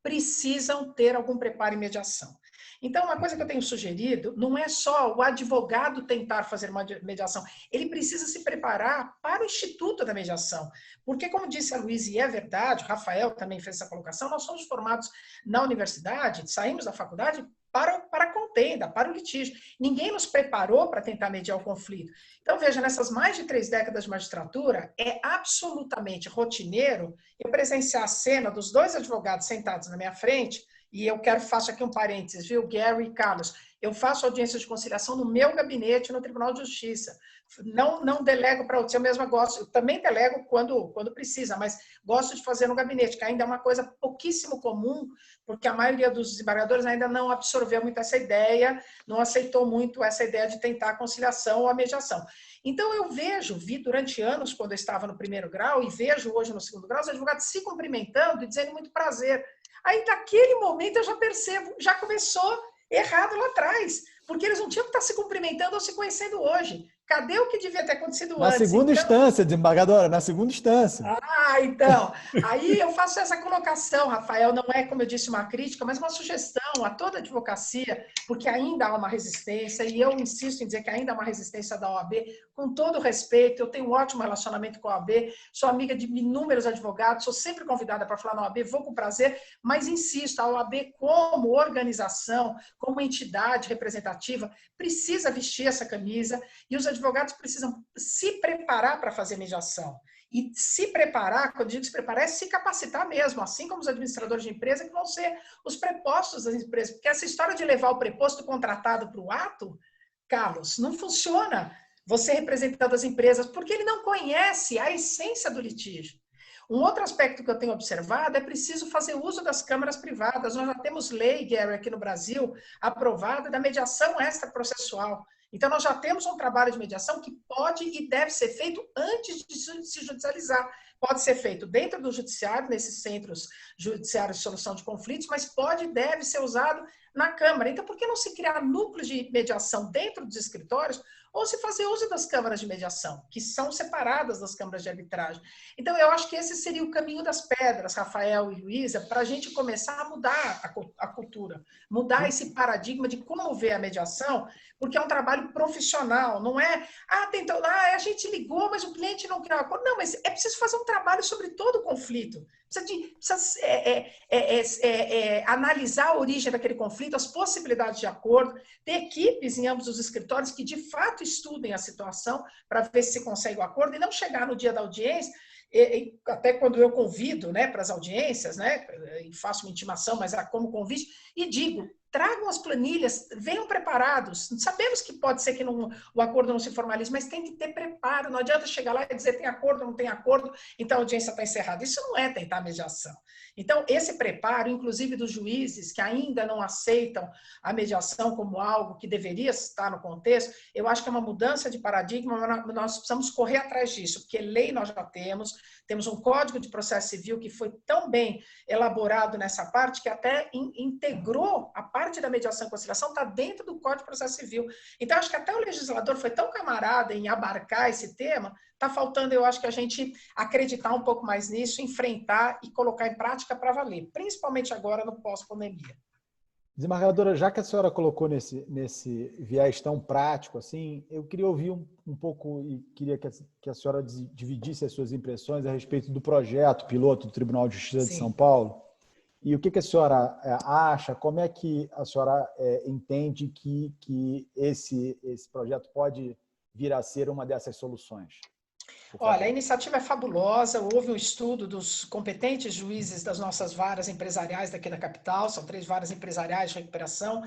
precisam ter algum preparo em mediação. Então, uma coisa que eu tenho sugerido, não é só o advogado tentar fazer uma mediação, ele precisa se preparar para o Instituto da Mediação. Porque, como disse a Luísa, e é verdade, o Rafael também fez essa colocação, nós somos formados na universidade, saímos da faculdade para a contenda, para o litígio. Ninguém nos preparou para tentar mediar o conflito. Então, veja, nessas mais de 3 décadas de magistratura, é absolutamente rotineiro eu presenciar a cena dos 2 advogados sentados na minha frente. E eu faço aqui um parênteses, viu, Gary e Carlos? Eu faço audiência de conciliação no meu gabinete no Tribunal de Justiça. Não delego para outros, eu mesma gosto, eu também delego quando precisa, mas gosto de fazer no gabinete, que ainda é uma coisa pouquíssimo comum, porque a maioria dos desembargadores ainda não absorveu muito essa ideia, não aceitou muito essa ideia de tentar a conciliação ou a mediação. Então, eu vi durante anos, quando eu estava no 1º grau, e vejo hoje no 2º grau, os advogados se cumprimentando e dizendo muito prazer. Aí, naquele momento, eu já percebo, já começou errado lá atrás, porque eles não tinham que estar se cumprimentando ou se conhecendo hoje. Cadê o que devia ter acontecido antes? Na segunda instância, desembargadora, na segunda instância. Então, aí eu faço essa colocação, Rafael, não é, como eu disse, uma crítica, mas uma sugestão a toda a advocacia, porque ainda há uma resistência, e eu insisto em dizer que ainda há uma resistência da OAB, com todo respeito, eu tenho um ótimo relacionamento com a OAB, sou amiga de inúmeros advogados, sou sempre convidada para falar na OAB, vou com prazer, mas insisto, a OAB como organização, como entidade representativa, precisa vestir essa camisa, e os advogados precisam se preparar para fazer mediação. E se preparar, quando eu digo se preparar, é se capacitar mesmo, assim como os administradores de empresa, que vão ser os prepostos das empresas. Porque essa história de levar o preposto contratado para o ato, Carlos, não funciona você representando as empresas, porque ele não conhece a essência do litígio. Um outro aspecto que eu tenho observado é preciso fazer uso das câmaras privadas. Nós já temos lei, Gary, aqui no Brasil, aprovada da mediação extraprocessual. Então, nós já temos um trabalho de mediação que pode e deve ser feito antes de se judicializar. Pode ser feito dentro do judiciário, nesses centros judiciários de solução de conflitos, mas pode e deve ser usado na Câmara. Então, por que não se criar núcleos de mediação dentro dos escritórios ou se fazer uso das câmaras de mediação, que são separadas das câmaras de arbitragem? Então, eu acho que esse seria o caminho das pedras, Rafael e Luísa, para a gente começar a mudar a cultura, mudar esse paradigma de como ver a mediação, porque é um trabalho profissional, não é, a gente ligou, mas o cliente não criou acordo. Não, mas é preciso fazer um trabalho sobre todo o conflito. Precisa analisar a origem daquele conflito, as possibilidades de acordo, ter equipes em ambos os escritórios que, de fato, estudem a situação para ver se consegue o acordo e não chegar no dia da audiência, até quando eu convido, né, para as audiências, né, e faço uma intimação, mas como convite, e digo, tragam as planilhas, venham preparados. Sabemos que pode ser que o acordo não se formalize, mas tem que ter preparo. Não adianta chegar lá e dizer tem acordo, não tem acordo, então a audiência está encerrada. Isso não é tentar mediação. Então, esse preparo, inclusive dos juízes que ainda não aceitam a mediação como algo que deveria estar no contexto, eu acho que é uma mudança de paradigma, mas nós precisamos correr atrás disso, porque lei nós já temos um Código de Processo Civil que foi tão bem elaborado nessa parte que até integrou a parte da mediação e conciliação, está dentro do Código de Processo Civil. Então, acho que até o legislador foi tão camarada em abarcar esse tema, está faltando, eu acho, que a gente acreditar um pouco mais nisso, enfrentar e colocar em prática para valer, principalmente agora no pós-pandemia. Desembargadora, já que a senhora colocou nesse viés tão prático, assim, eu queria ouvir um pouco e queria que a senhora dividisse as suas impressões a respeito do projeto piloto do Tribunal de Justiça de São Paulo. E o que a senhora acha, como é que a senhora entende que esse projeto pode vir a ser uma dessas soluções? Olha, a iniciativa é fabulosa, houve um estudo dos competentes juízes das nossas varas empresariais daqui da capital, são 3 varas empresariais de recuperação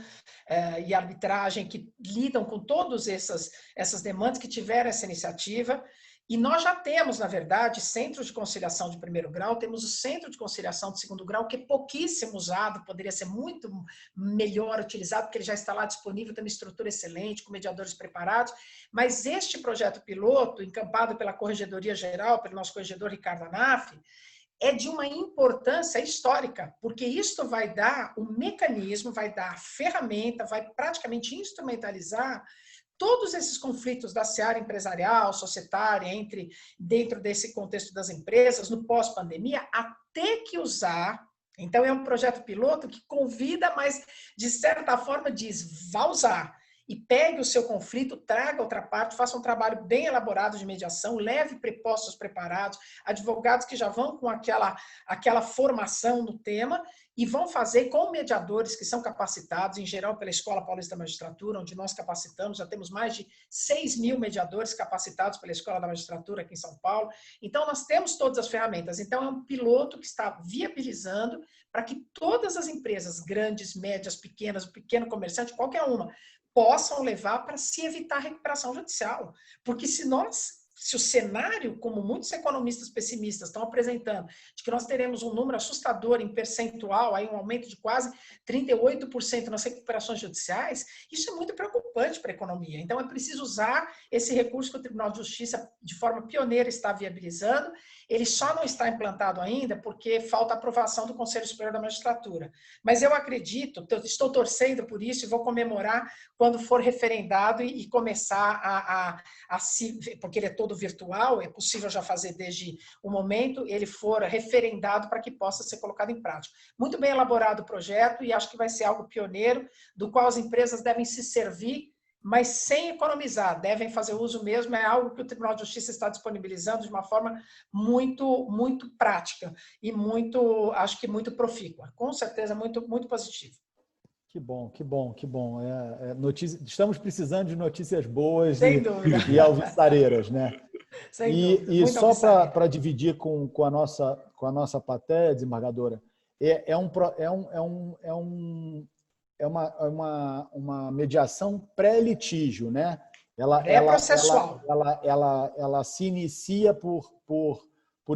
e arbitragem que lidam com todas essas demandas que tiveram essa iniciativa. E nós já temos, na verdade, centros de conciliação de primeiro grau, temos o centro de conciliação de segundo grau, que é pouquíssimo usado, poderia ser muito melhor utilizado, porque ele já está lá disponível, tem uma estrutura excelente, com mediadores preparados, mas este projeto piloto, encampado pela Corregedoria Geral, pelo nosso corregedor Ricardo Anaf, é de uma importância histórica, porque isto vai dar o mecanismo, vai dar a ferramenta, vai praticamente instrumentalizar todos esses conflitos da seara empresarial, societária, dentro desse contexto das empresas, no pós-pandemia, a ter que usar. Então, é um projeto piloto que convida, mas, de certa forma, diz, vá usar. E pegue o seu conflito, traga outra parte, faça um trabalho bem elaborado de mediação, leve prepostos preparados, advogados que já vão com aquela formação no tema e vão fazer com mediadores que são capacitados, em geral pela Escola Paulista da Magistratura, onde nós capacitamos, já temos mais de 6.000 mediadores capacitados pela Escola da Magistratura aqui em São Paulo. Então, nós temos todas as ferramentas. Então, é um piloto que está viabilizando para que todas as empresas, grandes, médias, pequenas, o pequeno comerciante, qualquer uma, possam levar para se evitar a recuperação judicial. Porque se o cenário, como muitos economistas pessimistas estão apresentando, de que nós teremos um número assustador em percentual, aí um aumento de quase 38% nas recuperações judiciais, isso é muito preocupante para a economia. Então, é preciso usar esse recurso que o Tribunal de Justiça, de forma pioneira, está viabilizando. Ele só não está implantado ainda porque falta aprovação do Conselho Superior da Magistratura. Mas eu acredito, estou torcendo por isso e vou comemorar quando for referendado e começar a se... Porque ele é todo virtual, é possível já fazer desde o momento, ele for referendado para que possa ser colocado em prática. Muito bem elaborado o projeto e acho que vai ser algo pioneiro, do qual as empresas devem se servir, mas sem economizar, devem fazer uso mesmo, é algo que o Tribunal de Justiça está disponibilizando de uma forma muito prática e acho que muito profícua. Com certeza, muito positivo. Que bom, que bom, que bom. Estamos precisando de notícias boas e alvissareiras, né? E só para dividir com a nossa plateia, desembargadora, é uma mediação pré-litígio, né? Pré-processual. Ela se inicia por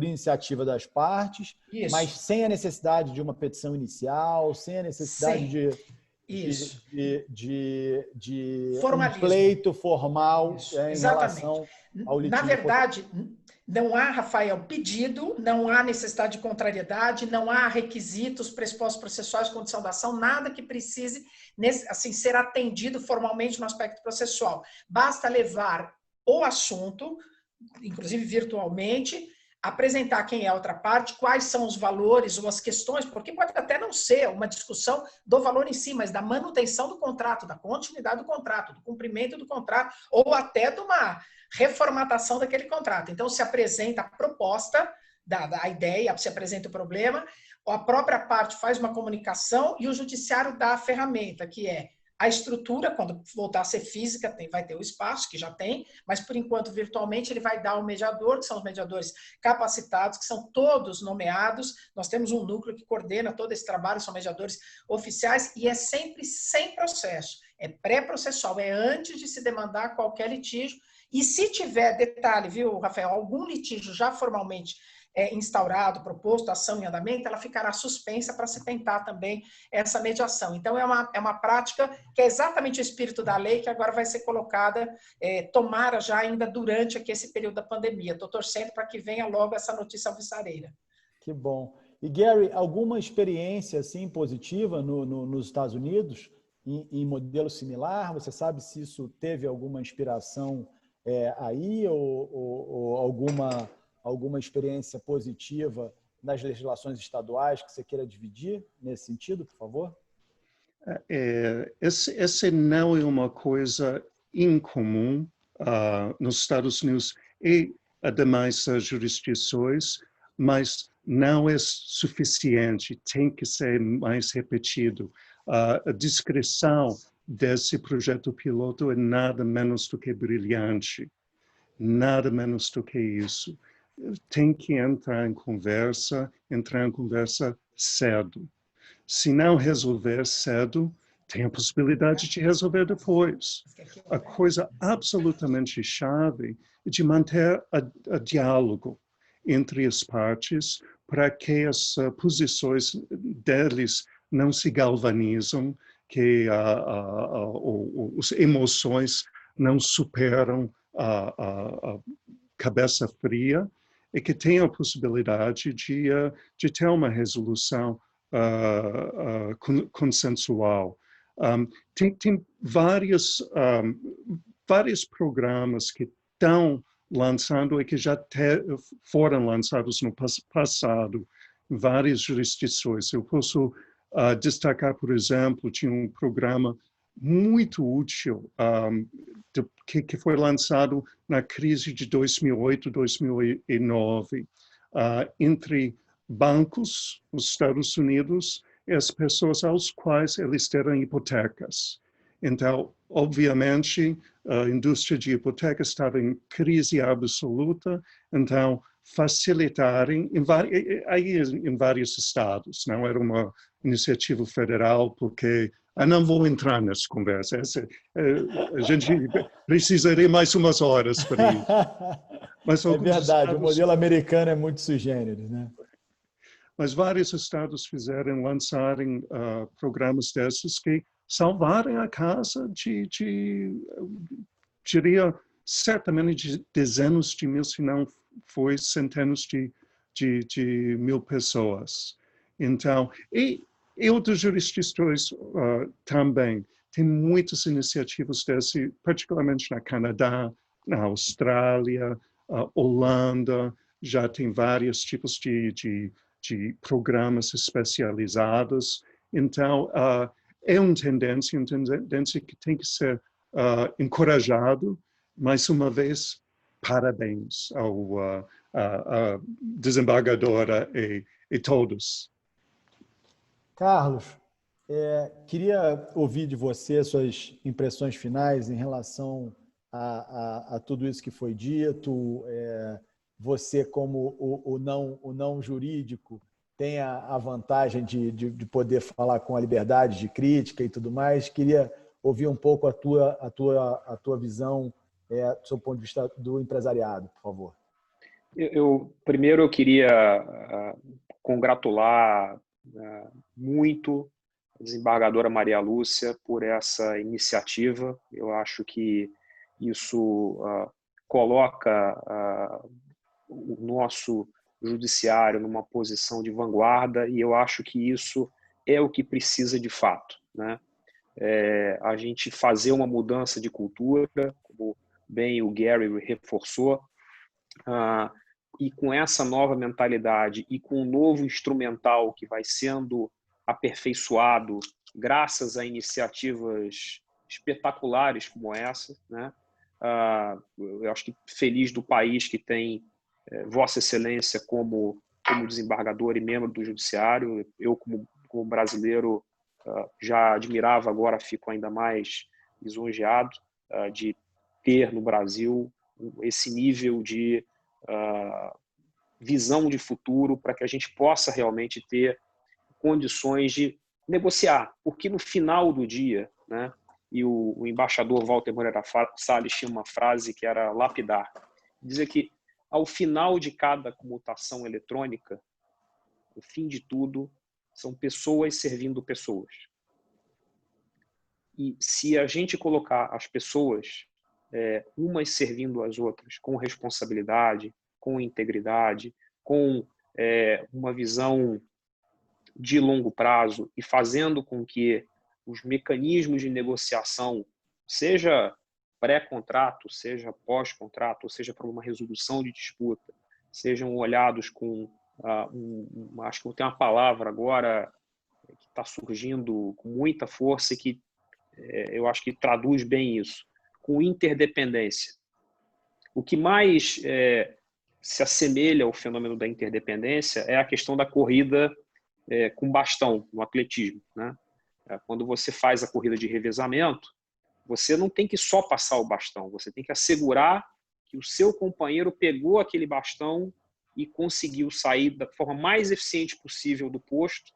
iniciativa das partes, Isso. mas sem a necessidade de uma petição inicial, sem a necessidade de um pleito formal em relação ao litígio. Na verdade, não há, Rafael, pedido, não há necessidade de contrariedade, não há requisitos, pressupostos processuais, condição da ação, nada que precise assim, ser atendido formalmente no aspecto processual. Basta levar o assunto, inclusive virtualmente, apresentar quem é a outra parte, quais são os valores ou as questões, porque pode até não ser uma discussão do valor em si, mas da manutenção do contrato, da continuidade do contrato, do cumprimento do contrato, ou até de uma reformatação daquele contrato. Então, se apresenta a proposta, a ideia, se apresenta o problema, a própria parte faz uma comunicação e o judiciário dá a ferramenta, que é a estrutura, quando voltar a ser física, vai ter o espaço, que já tem, mas por enquanto virtualmente ele vai dar o mediador, que são os mediadores capacitados, que são todos nomeados. Nós temos um núcleo que coordena todo esse trabalho, são mediadores oficiais, e é sempre sem processo, é pré-processual, é antes de se demandar qualquer litígio. E se tiver, detalhe, viu, Rafael, algum litígio já formalmente instaurado, proposto, ação em andamento, ela ficará suspensa para se tentar também essa mediação. Então, é uma prática que é exatamente o espírito da lei, que agora vai ser colocada, tomara já ainda durante aqui esse período da pandemia. Estou torcendo para que venha logo essa notícia alvissareira. Que bom. E, Gary, alguma experiência assim, positiva nos Estados Unidos, em modelo similar? Você sabe se isso teve alguma inspiração aí ou alguma experiência positiva nas legislações estaduais que você queira dividir nesse sentido, por favor? Essa não é uma coisa incomum nos Estados Unidos e ademais as jurisdições, mas não é suficiente, tem que ser mais repetido. A descrição desse projeto piloto é nada menos do que brilhante, nada menos do que isso. Tem que entrar em conversa cedo. Se não resolver cedo, tem a possibilidade de resolver depois. A coisa absolutamente chave é de manter a diálogo entre as partes para que as posições deles não se galvanizam, que as emoções não superam a cabeça fria, e que tenha a possibilidade de ter uma resolução consensual. Tem vários programas que estão lançando e que já foram lançados no passado em várias jurisdições. Eu posso destacar, por exemplo, tinha um programa muito útil que foi lançado na crise de 2008, 2009, entre bancos nos Estados Unidos e as pessoas aos quais eles deram hipotecas. Então, obviamente, a indústria de hipotecas estava em crise absoluta, então facilitarem em vários estados. Não era uma iniciativa federal, porque não vou entrar nessa conversa. A gente precisaria mais umas horas para isso. Mas é verdade, o modelo americano é muito sui generis, né? Mas vários estados lançarem programas desses que salvarem a casa diria, certamente de dezenas de mil, se não foi centenas de de 1000 pessoas. Então, e outras jurisdições também. Tem muitas iniciativas desse, particularmente na Canadá, na Austrália, Holanda, já tem vários tipos de programas especializados. Então, é uma tendência que tem que ser encorajado. Mais uma vez, parabéns à desembargadora e todos. Carlos, queria ouvir de você suas impressões finais em relação a tudo isso que foi dito. Você, como o não jurídico, tem a vantagem de poder falar com a liberdade de crítica e tudo mais. Queria ouvir um pouco a tua visão do seu ponto de vista do empresariado, por favor. Primeiro, eu queria congratular muito a desembargadora Maria Lúcia por essa iniciativa. Eu acho que isso coloca o nosso judiciário numa posição de vanguarda, e eu acho que isso é o que precisa de fato, né? A gente fazer uma mudança de cultura, como bem o Gary reforçou, e com essa nova mentalidade e com o novo instrumental que vai sendo aperfeiçoado graças a iniciativas espetaculares como essa, né? Eu acho que feliz do país que tem Vossa Excelência como desembargador e membro do Judiciário. Eu, como brasileiro, já admirava, agora fico ainda mais lisonjeado de ter no Brasil esse nível de visão de futuro para que a gente possa realmente ter condições de negociar, porque no final do dia, né, e o embaixador Walter Moreira Salles tinha uma frase que era lapidar, dizer que ao final de cada comutação eletrônica, o fim de tudo são pessoas servindo pessoas. E se a gente colocar as pessoas umas servindo as outras com responsabilidade, com integridade, com uma visão de longo prazo e fazendo com que os mecanismos de negociação, seja pré-contrato, seja pós-contrato, ou seja para uma resolução de disputa, sejam olhados com acho que tem uma palavra agora que está surgindo com muita força e que eu acho que traduz bem isso, com interdependência. O que mais se assemelha ao fenômeno da interdependência é a questão da corrida com bastão no atletismo, né? Quando você faz a corrida de revezamento, você não tem que só passar o bastão, você tem que assegurar que o seu companheiro pegou aquele bastão e conseguiu sair da forma mais eficiente possível do posto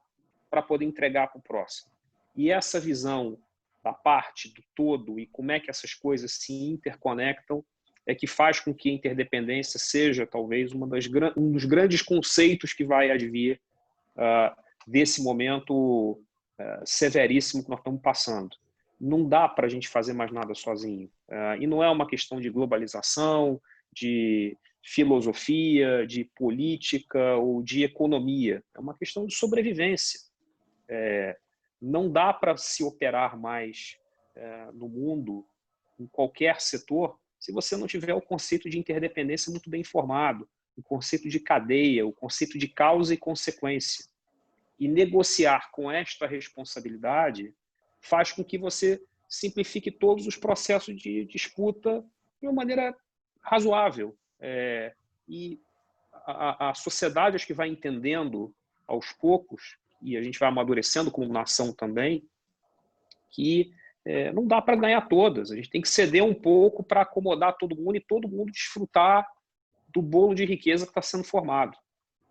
para poder entregar para o próximo. E essa visão da parte, do todo, e como é que essas coisas se interconectam, é que faz com que a interdependência seja, talvez, um dos grandes conceitos que vai advir desse momento severíssimo que nós estamos passando. Não dá para a gente fazer mais nada sozinho. E não é uma questão de globalização, de filosofia, de política ou de economia. É uma questão de sobrevivência. Não dá para se operar mais no mundo, em qualquer setor, se você não tiver o conceito de interdependência muito bem formado, o conceito de cadeia, o conceito de causa e consequência. E negociar com esta responsabilidade faz com que você simplifique todos os processos de disputa de uma maneira razoável. E a sociedade, acho que vai entendendo aos poucos, e a gente vai amadurecendo como nação também, que não dá para ganhar todas. A gente tem que ceder um pouco para acomodar todo mundo e todo mundo desfrutar do bolo de riqueza que está sendo formado.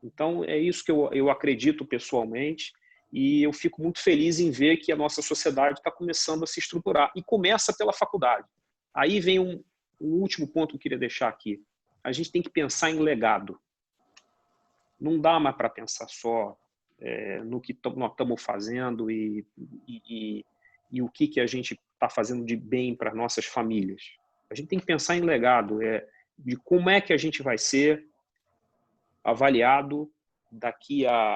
Então, é isso que eu acredito pessoalmente, e eu fico muito feliz em ver que a nossa sociedade está começando a se estruturar, e começa pela faculdade. Aí vem um último ponto que eu queria deixar aqui. A gente tem que pensar em legado. Não dá mais para pensar só no que nós estamos fazendo e o que a gente está fazendo de bem para nossas famílias. A gente tem que pensar em legado, de como é que a gente vai ser avaliado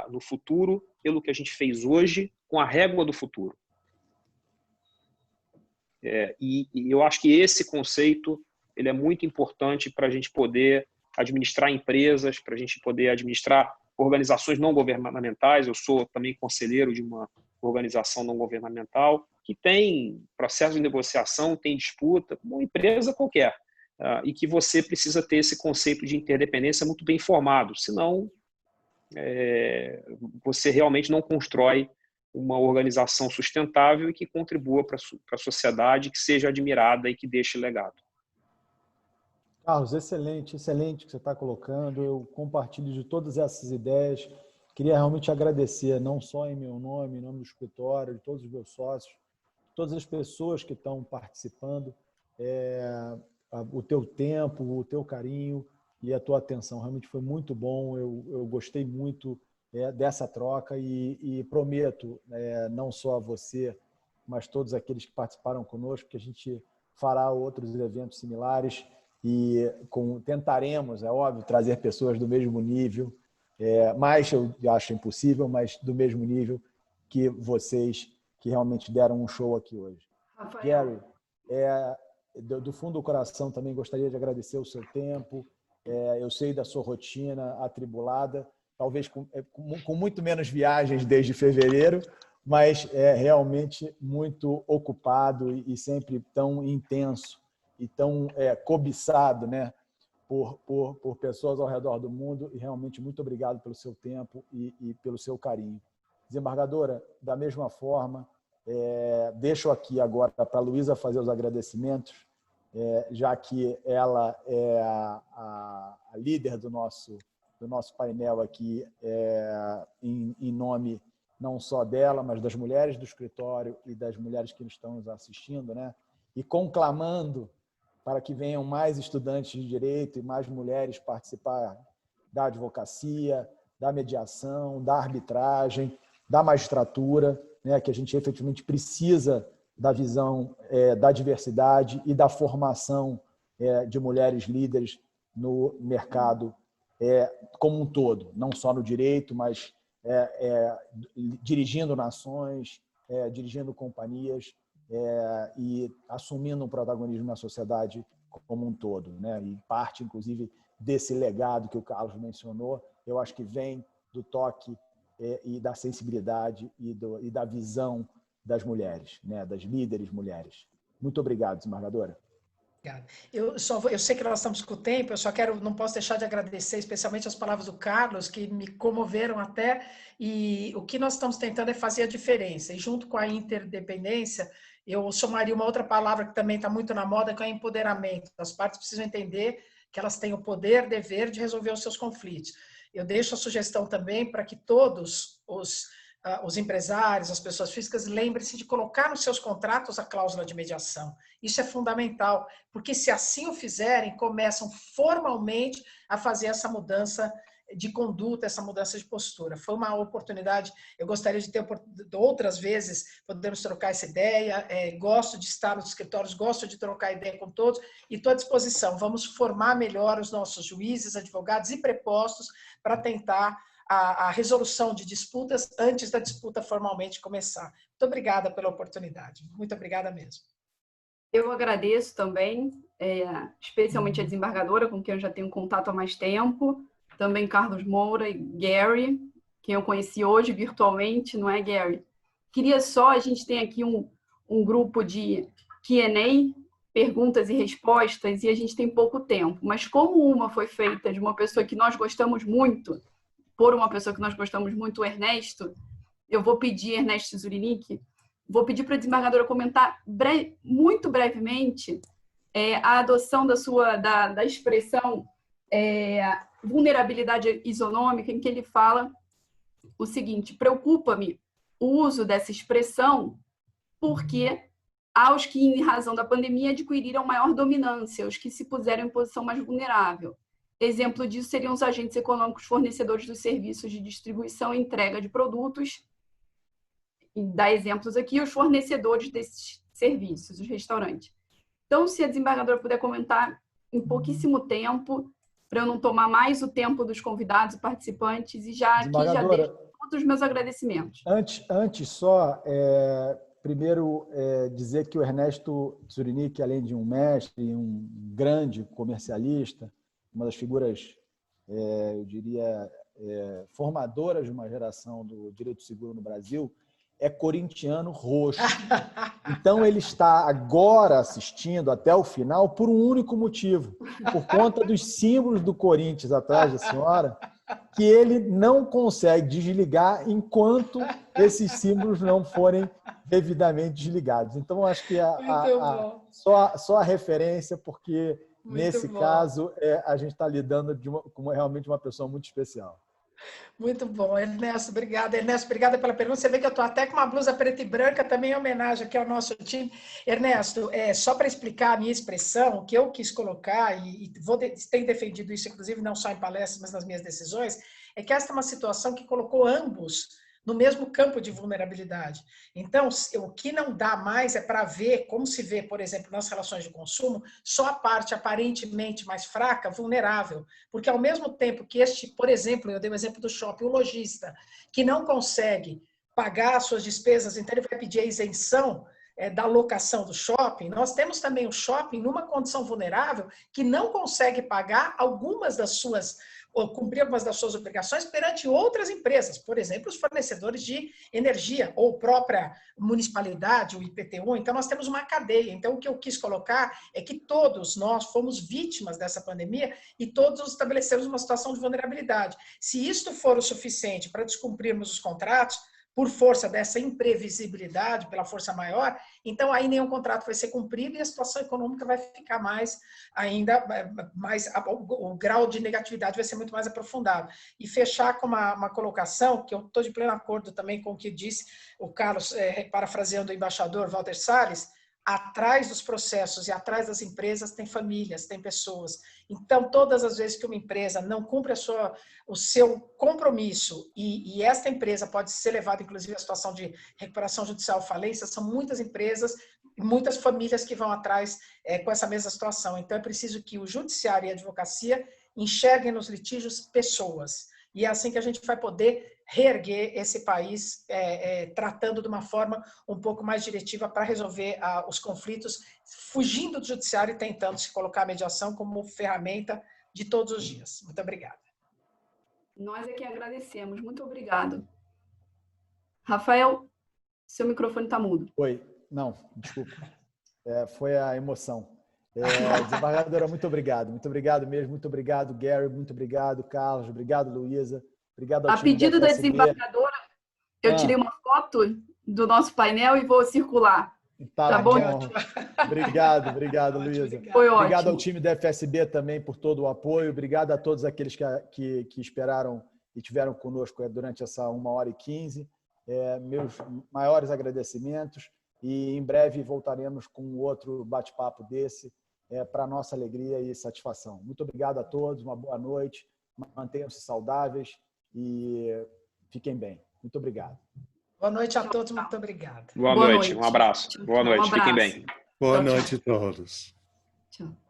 no futuro pelo que a gente fez hoje com a régua do futuro. E eu acho que esse conceito ele é muito importante para a gente poder administrar empresas, para a gente poder administrar organizações não governamentais. Eu sou também conselheiro de uma organização não governamental que tem processo de negociação, tem disputa, como uma empresa qualquer, e que você precisa ter esse conceito de interdependência muito bem formado, senão você realmente não constrói uma organização sustentável e que contribua para a sociedade, que seja admirada e que deixe legado. Carlos, excelente, excelente que você está colocando. Eu compartilho de todas essas ideias. Queria realmente agradecer, não só em meu nome, em nome do escritório, de todos os meus sócios, todas as pessoas que estão participando, o teu tempo, o teu carinho e a tua atenção. Realmente foi muito bom. Eu gostei muito dessa troca e prometo, não só a você, mas todos aqueles que participaram conosco, que a gente fará outros eventos similares e tentaremos, é óbvio, trazer pessoas do mesmo nível, mais eu acho impossível, mas do mesmo nível que vocês que realmente deram um show aqui hoje. Gary, do fundo do coração também gostaria de agradecer o seu tempo. Eu sei da sua rotina atribulada, talvez com muito menos viagens desde fevereiro, mas realmente muito ocupado e sempre tão intenso e tão cobiçado, né, por pessoas ao redor do mundo. E realmente muito obrigado pelo seu tempo e pelo seu carinho. Desembargadora, da mesma forma, deixo aqui agora para a Luísa fazer os agradecimentos, já que ela é a líder do nosso painel aqui, em nome não só dela, mas das mulheres do escritório e das mulheres que estão nos assistindo, né? E conclamando para que venham mais estudantes de direito e mais mulheres participar da advocacia, da mediação, da arbitragem, da magistratura, né? Que a gente efetivamente precisa da visão da diversidade e da formação de mulheres líderes no mercado como um todo, não só no direito, mas dirigindo nações, dirigindo companhias e assumindo um protagonismo na sociedade como um todo, né? E parte, inclusive, desse legado que o Carlos mencionou, eu acho que vem do toque e da sensibilidade e da visão das mulheres, né? Das líderes mulheres. Muito obrigado, desembargadora. Eu sei que nós estamos com o tempo, não posso deixar de agradecer especialmente as palavras do Carlos, que me comoveram até, e o que nós estamos tentando é fazer a diferença, e junto com a interdependência, eu somaria uma outra palavra que também está muito na moda, que é empoderamento. As partes precisam entender que elas têm o poder, dever de resolver os seus conflitos. Eu deixo a sugestão também para que todos os empresários, as pessoas físicas, lembrem-se de colocar nos seus contratos a cláusula de mediação. Isso é fundamental, porque se assim o fizerem, começam formalmente a fazer essa mudança de conduta, essa mudança de postura. Foi uma oportunidade, eu gostaria de ter outras vezes, podemos trocar essa ideia, gosto de estar nos escritórios, gosto de trocar ideia com todos, e estou à disposição. Vamos formar melhor os nossos juízes, advogados e prepostos para tentar a resolução de disputas antes da disputa formalmente começar. Muito obrigada pela oportunidade. Muito obrigada mesmo. Eu agradeço também, especialmente a desembargadora, com quem eu já tenho contato há mais tempo, também Carlos Moura e Gary, que eu conheci hoje virtualmente, não é, Gary? A gente tem aqui um grupo de Q&A, perguntas e respostas, e a gente tem pouco tempo, mas como uma foi feita de uma pessoa que nós gostamos muito, por uma pessoa que nós gostamos muito, o Ernesto, eu vou pedir, Ernesto Zurinic, vou pedir para a desembargadora comentar muito brevemente a adoção da expressão vulnerabilidade isonômica, em que ele fala o seguinte: preocupa-me o uso dessa expressão porque aos que, em razão da pandemia, adquiriram maior dominância, os que se puseram em posição mais vulnerável. Exemplo disso seriam os agentes econômicos fornecedores dos serviços de distribuição e entrega de produtos. E dá exemplos aqui, os fornecedores desses serviços, os restaurantes. Então, se a desembargadora puder comentar em pouquíssimo tempo para eu não tomar mais o tempo dos convidados e participantes, e já aqui já deixo todos os meus agradecimentos. Antes só, primeiro dizer que o Ernesto Zurinick, além de um mestre, um grande comercialista, uma das figuras, eu diria, formadoras de uma geração do direito seguro no Brasil, é corintiano roxo. Então, ele está agora assistindo até o final por um único motivo, por conta dos símbolos do Corinthians atrás da senhora, que ele não consegue desligar enquanto esses símbolos não forem devidamente desligados. Então, acho que só a referência, porque nesse caso a gente está lidando com realmente uma pessoa muito especial. Muito bom, Ernesto, obrigada. Ernesto, obrigada pela pergunta. Você vê que eu estou até com uma blusa preta e branca, também em homenagem aqui ao nosso time. Ernesto, só para explicar a minha expressão, o que eu quis colocar, e tenho defendido isso, inclusive, não só em palestras, mas nas minhas decisões, é que esta é uma situação que colocou ambos no mesmo campo de vulnerabilidade. Então, o que não dá mais é para ver, como se vê, por exemplo, nas relações de consumo, só a parte aparentemente mais fraca, vulnerável. Porque ao mesmo tempo que por exemplo, eu dei o exemplo do shopping, o lojista, que não consegue pagar as suas despesas, então ele vai pedir a isenção da locação do shopping, nós temos também o shopping numa condição vulnerável que não consegue pagar cumprir algumas das suas obrigações perante outras empresas, por exemplo, os fornecedores de energia ou própria municipalidade, o IPTU. Então, nós temos uma cadeia. Então, o que eu quis colocar é que todos nós fomos vítimas dessa pandemia e todos estabelecemos uma situação de vulnerabilidade. Se isto for o suficiente para descumprirmos os contratos, por força dessa imprevisibilidade, pela força maior, então aí nenhum contrato vai ser cumprido e a situação econômica vai ficar o grau de negatividade vai ser muito mais aprofundado. E fechar com uma colocação, que eu estou de pleno acordo também com o que disse o Carlos, parafraseando o embaixador Walter Salles, atrás dos processos e atrás das empresas tem famílias, tem pessoas. Então, todas as vezes que uma empresa não cumpre o seu compromisso e esta empresa pode ser levada, inclusive, à situação de recuperação judicial ou falência, são muitas empresas e muitas famílias que vão atrás com essa mesma situação. Então, é preciso que o judiciário e a advocacia enxerguem nos litígios pessoas. E é assim que a gente vai poder reerguer esse país, tratando de uma forma um pouco mais diretiva para resolver os conflitos, fugindo do judiciário e tentando se colocar a mediação como ferramenta de todos os dias. Muito obrigada. Nós é que agradecemos. Muito obrigado. Rafael, seu microfone está mudo. Oi. Não, desculpa. Foi a emoção. Desembargadora, muito obrigado. Muito obrigado mesmo. Muito obrigado, Gary. Muito obrigado, Carlos. Obrigado, Luísa. Obrigado ao a pedido da desembargadora, eu tirei uma foto do nosso painel e vou circular. Tá bom? Obrigado, Luísa. Foi ótimo. Obrigado ao time da FSB também por todo o apoio. Obrigado a todos aqueles que esperaram e tiveram conosco durante essa 1h15. Meus maiores agradecimentos. E em breve voltaremos com outro bate-papo desse, para nossa alegria e satisfação. Muito obrigado a todos, uma boa noite, mantenham-se saudáveis e fiquem bem. Muito obrigado. Boa noite a todos, muito obrigado. Boa noite, um abraço. Boa noite, fiquem bem. Boa noite a todos. Tchau.